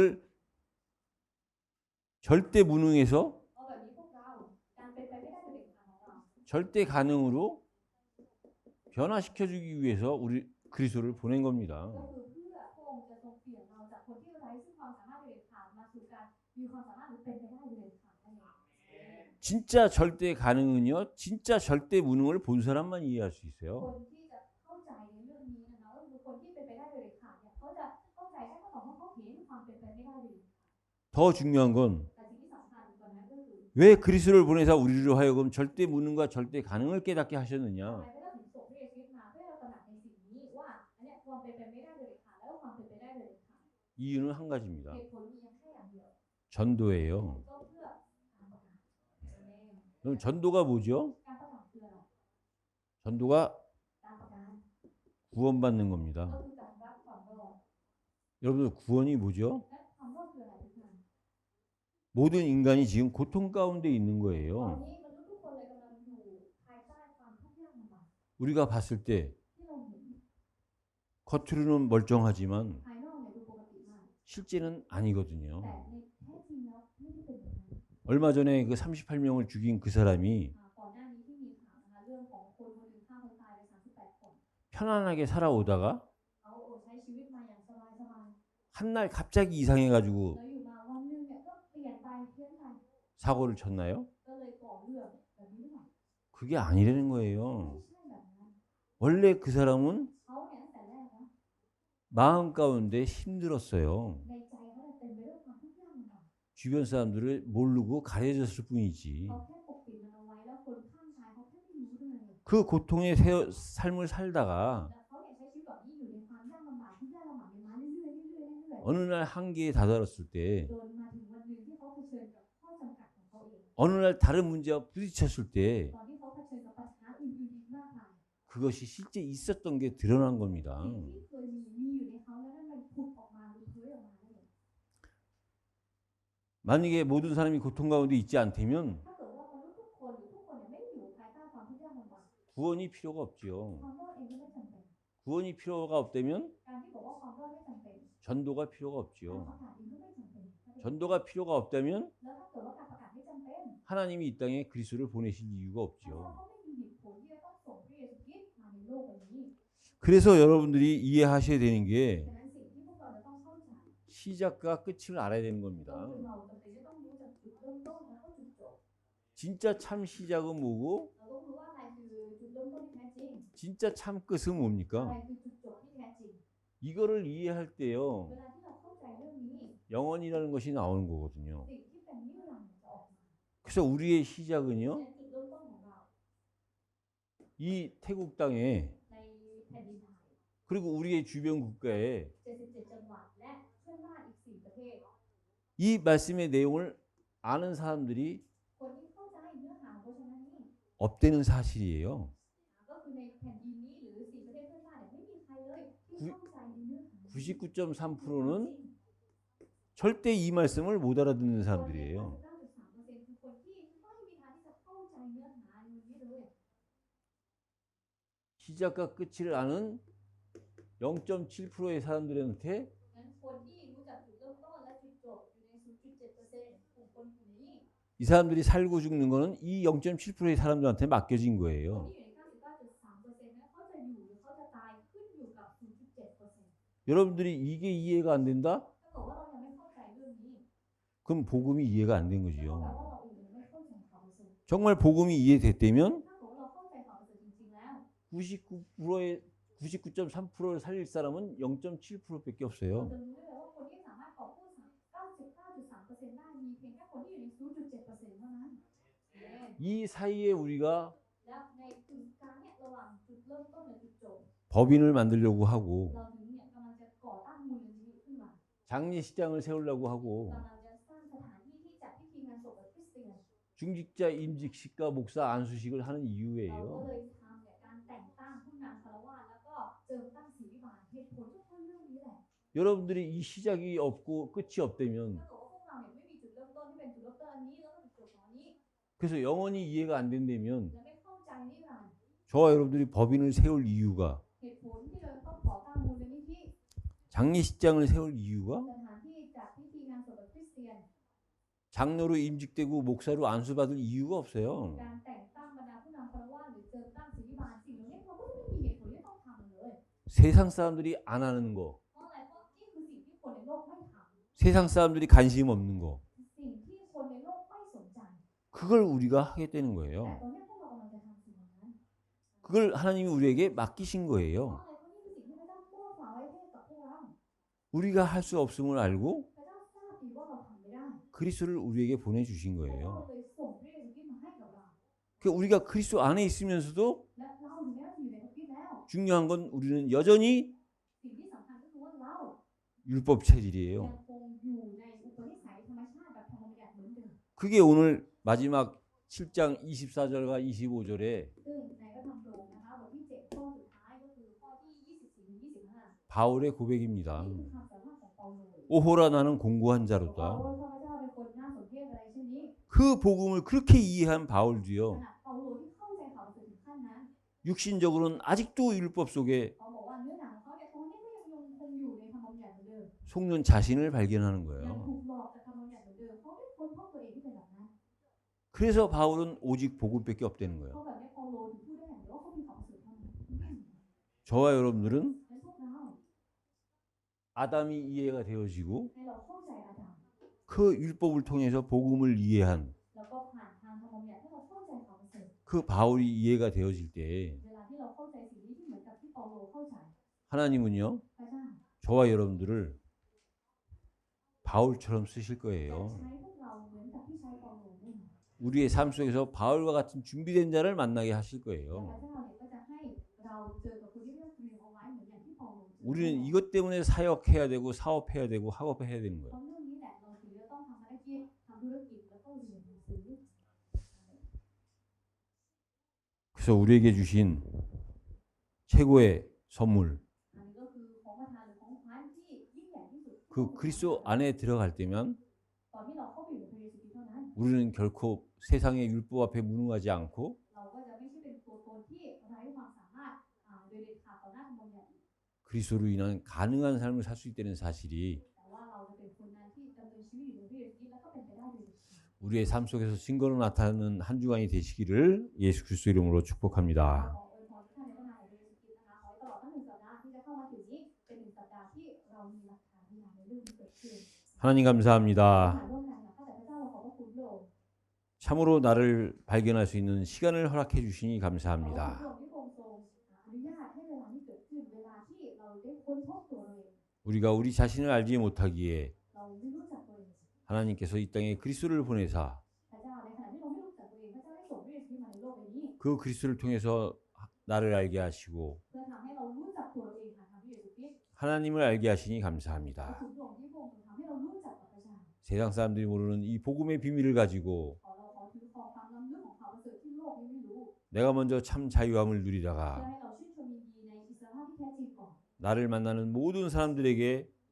절대 무능에서 เพราะแบบนี้พวกเราการเป็นไปไม่ได้โดยเด็ดขาดของเรา 절대 가능으로 변화시켜주기 위해서 우리 그리스도를 보낸 겁니다. ก็คือเพื่อพระองค์จะทรงเปลี่ยนเราจากคนที่ไร้ซึ่งความสามารถโดยเด็ดขาดมาสู่การมีความสามารถหรือเป็นไปได้โดยเด็ดขาดนั่นเอง 진짜 절대 가능은요. 진짜 절대 무능을 본 사람만 이해할 수 ค 있어요. นที่จะเข้าใจในเรื่องนี้นะคะก็คือคนที่เป็นไปได้โดยเด็ดขาดเนี่ยเขาจะเข้าใจได้ก็ต่อเมื่อเขาเห็นความเป็นไปไม่ได้โดยเด็ดขาด 더 중요한 건 แต่สิ่งที่สำคัญกว่านั้นก็คือ 왜 그리스도를 보내사 우리로 하여금 절대 무능과 절대 가능을 깨닫게 ทำไม 하셨느냐? พระเจ้าถึงส่งพระเยซูคริสต์มาเพื่อให้เราตระหนักในสิ่งนี้ว่าอันเนี้ยความเป็นไปไม่ได้โดยเด็ดขาดแล้วก็ความเป็นไปได้โดยเด็ดขาด 이유는 한 가지입니다. เหตุผลมีแค่อย่างเดียว 전도예요. ก็เพื่อการประกาศ 그럼 전도가 뭐죠? การประกาศคืออะไร 전도가 การประกาศ 구원받는 ก็ 겁니다. คือการรับความรอด 여러분들 구원이 뭐죠? และความรอดคืออะไรทุกท่าน 모든 인간이 지금 고통 가운데 있는 ตอน 거예요. นี้มนุษย์ทุกคนเลยกำลังอยู่ภายใต้ความทุกข์ยากลำบาก 우리가 봤을 때 ที่เราเห็น 겉으로는 멀쩡하지만 ภายนอกเนี่ยดูปกติมาก 실제는 แต่ 아니거든요. ในแท้จริงแล้วไม่ได้เป็นอย่างนั้น 얼마 전에 그 38명을 죽인 그 사람이 ก่อนหน้านี้ที่มีข่าวนะคะเรื่องของคนคนหนึ่งฆ่าคนตายไป38 คน 편안하게 살아오다가 เขาใช้ชีวิตมาอย่างสบาย 한 날 갑자기 이상해가지고 ๆแล้วอยู่มาวันหนึงเนี่ยก็เปลี่ยนไปเพี้ยนไป 사고를 쳤나요? ก็เลยก่อเรื่องแบบนี้หน่อย 그게 아니라는 ไม่ 거예요. ใช่แบบนั้น 원래 그 사람은 เขาเนี่ยตั้งแต่แรกนะ 마음 가운데 힘들었어요. ในใจเขาเนี่ยเต็มไปด้วยความทุกข์ยากลำบาก 주변 사람들을 모르고 가려졌을 뿐이지. เขาแค่ปกปิดมันเอาไว้แล้วคนข้างกายเขาแค่ไม่รู้เท่านั้นเอง 그 고통의 삶을 살다가 แล้วเขาเนี่ยใช้ชีวิตแบบนี้อยู่ในความยากลำบากทุกข์ยากลำบากเนี่ยมาเรื่อยๆเรื่อยๆ 어느 날 한계에 다다랐을 때 จนมาถึงวันหนึ่งที่เขาเผชิญกับข้อจำกัดของเขาเอง 어느 날 다른 문제와 부딪혔을 때 ตอนที่เขาเผชิญกับปัญหาอื่นๆอีกมากมาย 그것이 실제 있었던 게 드러난 겁니다. สิ่งที่เคยมีอยู่ในเขาแล้วนั่นมันผุดออกมาหรือเผยออกมาเลย 만약에 모든 사람이 고통 가운데 있지 않다면 ถ้าเกิดว่ามนุษย์ทุกคนหรือทุกคนเนี่ยไม่อยู่ภายใต้ความทุกข์ยากลำบาก 구원이 필요가 없지요. ความรอดเองก็ไม่จำเป็น 구원이 필요가 없다면 การที่บอกว่าความรอดไม่จำเป็น 전도가 필요가 การ 없지요. ประกาศเองก็ไม่จำเป็น 전도가 필요가 없다면 แล้วถ้าเกิดว่าการประกาศไม่จำเป็น 하나님이 이 땅에 그리스도를 보내실 이유가 พระ 없지요. เจ้าก็ไม่มีเหตุผลที่จะต้องส่งพระเยซูคริสต์มาในโลกใบนี้ 그래서 여러분들이 이해하셔야 되는 게 ดังนั้นสิ่งที่พวกเราจะต้องเข้าใจ 시작과 끝을 알아야 되는 ก็ 겁니다. คือเราจำเป็นจะต้องรู้จักจุดเริ่มต้นและก็จุดจบ 진짜 참 시작은 뭐고 เราต้องรู้ว่าอะไรคือจุดเริ่มต้นที่แท้จริง 진짜 참 끝은 อะไร 뭡니까? คือจุดจบที่แท้จริง 이거를 이해할 때요. เวลาที่เราเข้าใจเรื่องนี้ 영원이라는 것이 나오는 거거든요. สิ่งที่เป็นนิรันดร์จะออกมา 그래서 우리의 시작은요. เป็นจุดเริ่มต้นของเรา 이 태국 땅에 ในแผ่นดินไทย 그리고 우리의 주변 국가에 77 จังหวัดและเพื่อนบ้านอีก 4 ประเทศ 이 말씀의 내용을 아는 사람들이 คนที่เข้าใจเนื้อหาของพระชนะนี้ 없다는 사실이에요. ก็คือในแผ่นดินนี้หรือ 4 ประเทศเพื่อนบ้านเนี่ยไม่มีใครเลยที่เข้าใจในเนื้อหา 99.3%는 절대 이 말씀을 못 알아듣는 사람들이에요. 99.3% คือคนที่ไม่มีทางที่จะเข้าใจเนื้อหาในวันนี้เลย 시작과 끝을 아는 0.7%의 사람들한테 งั้นคนที่รู้จักจุดเริ่มต้นและจุดจบอยู่ใน 0.7% ของคนกลุ่มนี้ 이 사람들이 살고 죽는 거는 이 0.7%의 사람들한테 맡겨진 คน 거예요. ที่อยู่ใน 99.3% นั้นเขาจะอยู่หรือเขาจะตายขึ้นอยู่กับ 0.7% 여러분들이 이게 이해가 안 된다? ถ้าเกิดว่าเรายังไม่เข้าใจเรื่องนี้ 그럼 복음이 이해가 안 된 ก็แปล 거지요. ว่าเราเองยังไม่เข้าใจความประเสริฐ 정말 복음이 이해됐다면 ถ้าเกิดว่าเราเข้าใจความประเสริฐจริงๆแล้ว 99%의 99.3%를 살릴 사람은 0.7%밖에 เรา 없어요. จะรู้ได้เลยว่าคนที่สามารถกอบกู้ 99.3% ได้มีเพียงแค่คนที่อยู่ใน 0.7% เท่านั้น 이 사이에 우리가 แล้วในกึ่งกลางเนี่ยระหว่างจุดเริ่มต้นและจุดจบ 법인을 만들려고 하고 เราถึงเนี่ยกำลังจะก่อตั้งมูลนิธิขึ้นมา 장례식장을 세우려고 하고 กำลังจะสร้างสถานที่ที่จัดพิธีงานศพแบบคริสเตียน 중직자 임직식과 목사 안수식을 하는 เราก็ 이유예요. เลยทำเนี่ยการแต่งตั้งผู้นำคารวะแล้วก็เจิมตั้งศีลบาลเหตุผลก็เพราะเรื่องนี้แหละ 여러분들이 이 시작이 없고 끝이 없다면 ถ้าเกิดว่าพวกเราเนี่ยไม่มีจุดเริ่มต้นที่เป็นจุดเริ่มต้นอันนี้แล้วก็จุดจบของอันนี้ 그래서 영원히 이해가 안 된다면 และไม่เข้าใจนิรันดร์ 저와 여러분들이 법인을 세울 이유가 เหตุผลที่เราต้องก่อตั้งมูลนิธิ 장례식장을 세울 이유가 สถานที่จัดพิธีงานศพแบบคริสเตียน 장로로 임직되고 목사로 안수받을 이유가 없어요. การแต่งตั้งบรรดาผู้นำคารวะหรือเจิมตั้งศีลบาลสิ่งเหล่านี้เราก็ไม่มีเหตุผลที่ต้องทำเลย 세상 사람들이 안 하는 거, เพราะอะไรเพราะนี่คือสิ่งที่คนในโลกไม่ท 세상 사람들이 관심 없는 거, ำสิ่งที่คนในโลกไม่สนใจ 그걸 우리가 하게 되는 แต่ 거예요. ตอนนี้พวกเรากำลังจะทำสิ่งเหล่านั้น 그걸 하나님이 우리에게 맡기신 เพราะ 거예요. อะไรเพราะนี่คือสิ่งที่พระเจ้ามอบฝากไว้ให้กับพวกเรา 우리가 할 수 없음을 알고 พระเจ้าทราบดีว่าเราทำไม่ได้ 그리스도를 우리에게 보내주신 พระเจ้า 거예요. เลยส่งพระเยซูคริสต์มาให้กับเรา 그 우리가 그리스도 안에 있으면서도 และเราถึงแม้ว่าอยู่ในพระคริสต์แล้ว 중요한 건 우리는 여전히 สิ่งที่สำคัญก็คือว่าเรา 율법 체질이에요. ยังคงอยู่ในอุปนิสัยธรรมชาติแบบธรรมบัญญัติเหมือนเดิม 그게 오늘 마지막 7장 24절과 25절에 ซึ่งในพระธรรมโดมนะคะบทที่ 7 ข้อสุดท้ายก็คือข้อที่ 24 ถึง 25 바울의 고백입니다. นี่คือคำสารภาพของเปาโล 오호라 나는 공고한 บอกว่า 자로다. ข้าพเจ้าเป็นคนน่าสมเพช 그 복음을 그렇게 이해한 ข 바울도요. ณะเปาโลที่เข้าใจข่าวประเสริฐถึงขั้นนั้น 육신적으로는 아직도 율법 속에 เขาบอกว่าเนื้อหนังของเขาเนี่ยตอนนี้ก็ยังคงอยู่ในธรรมบัญญัติเหมือนเดิม 속는 자신을 발견하는 ยัง 거예요. ถูกหลอกจากธรรมบัญญัติเหมือนเดิมเขาไม่ค้นพบตัวเองที่เป็นแบบนั้น 그래서 바울은 오직 복음밖에 없다는 เพ 거예요. ราะแบบนี้เปาโลถึงพูดได้อย่างเดียวว่าเขามีข่าวประเสริฐเท่านั้น 저와 여러분들은 และพวกเรา 아담이 이해가 되어지고 ให้เราเข้าใจอาดัม 그 율법을 통해서 복음을 이해한 แล้วก็ผ่านทางธรรมบัญญัติให้เราเข้าใจข่าวประเสริฐ 그 바울이 이해가 되어질 때 เวลาที่เราเข้าใจสิ่งนี้ที่เหมือนกับที่เปาโลเข้าใจ 하나님은요 พระเจ้า 저와 여러분들을 바울처럼 쓰실 จะ 거예요. ใช้พวกเราเหมือนกับที่ใช้เปาโลแน่นอน 우리의 삶 속에서 바울과 같은 준비된 자를 만나게 하실 และพระ 거예요. เจ้าเนี่ยก็จะให้เราเจอกับคนที่เรียกเตรียมเอาไว้เหมือนอย่างที่เปาโลเจอ 우리는 이것 때문에 사역해야 되고 사업해야 되고 학업해야 되는 เพ 거예요. ราะเรื่องนี้แหละเราถึงจะต้องทำภารกิจทำธุรกิจแล้วก็เรียนหนังสือ 그래서 우리에게 주신 최고의 선물 อันนี้ก็คือของประทานหรือของขวัญที่ยิ่งใหญ่ที่สุด 그 그리스도 안에 들어갈 때면 ตอนที่เราเข้าไปอยู่ในพระเยซูคริสต์เท่านั้น 우리는 결코 세상의 율법 앞에 무능하지 않고 เราก็จะไม่ใช่เป็นตัวตนที่ไร้ความสามารถโดยเด็ดขาดต่อหน้าธรรมบัญญัติ 그리스도로 인한 가능한 삶을 살 수 있다는 사실이 แต่ว่าเราจะเป็นคนนั้นที่ดำเนินชีวิตอยู่ในพระเยซูคริสต์แล้วก็เป็นไปได้โดยเด็ดขาด 우리의 삶 속에서 증거로 나타나는 한 주간이 되시기를 예수 그리스도 이름으로 ขอ 축복합니다. อวยพรทุกท่านในพระนามของพระเยซูคริสต์นะคะขอให้ตลอดทั้งหนึ่งสัปดาห์ที่จะเข้ามาถึงนี้เป็นหนึ่งสัปดาห์ที่เรามีหลักฐานพยานในเรื่องที่เกิดขึ้น 하나님 감사합니다. ร่วมกันค่ะข้าแต่พระเจ้าเราขอบพระคุณพระองค์ 참으로 나를 발견할 수 있는 시간을 허락해 주시니 ขอบพระ 감사합니다. องค์ที่พระองค์ทรงอนุญาตให้เวลานี้เกิดขึ้นเวลาที่เราได้ค้นพบตัวเราเอง 우리가 우리 자신을 알지 못하기에 เราไม่รู้จักตัวเอง 하나님께서 이 땅에 그리스도를 보내사 พระเจ้าในขณะที่เราไม่รู้จักตัวเองพระเจ้าได้ส่งพระเยซูคริสต์มาในโลกใบนี้ 그 그리스도를 통해서 나를 알게 하시고 เพื่อทำให้เรารู้จักตัวเราเองผ่านทางพระเยซูคริสต์ 하나님을 알게 하시니 ขอบ 감사합니다. คุณพระองค์ที่พระองค์ทำให้เรารู้จักกับพระเจ้า 세상 사람들이 모르는 이 복음의 비밀을 가지고 ขอเราขอถือครองความล้ำลึกของข่าวประเสริฐที่โลกนี้ไม่รู้ 내가 먼저 참 자유함을 เพื่อ 누리다가 ให้เราชื่นชมยินดีในอิสรภาพที่แท้จริงก่อน 나를 만나는 모든 사람들에게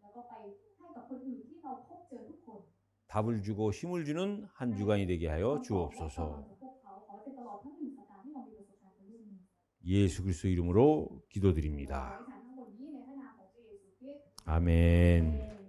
แล้วก็ไปให้กับคนอื่นที่เราพบเจอทุกคน 답을 주고 힘을 주는 한 주간이 되게 하여 ขอบอกว่า 주옵소서. พวกเขาขอให้เป็นตลอดทั้งหนึ่งสัปดาห์ที่เรามีประสบการณ์กับเรื่องนี้ 예수 그리스도 이름으로 ขอ 기도드립니다. ให้ฐานทั้งหมดนี้ในพระนามของพระเยซูคริสต์ 아멘. เอ่อ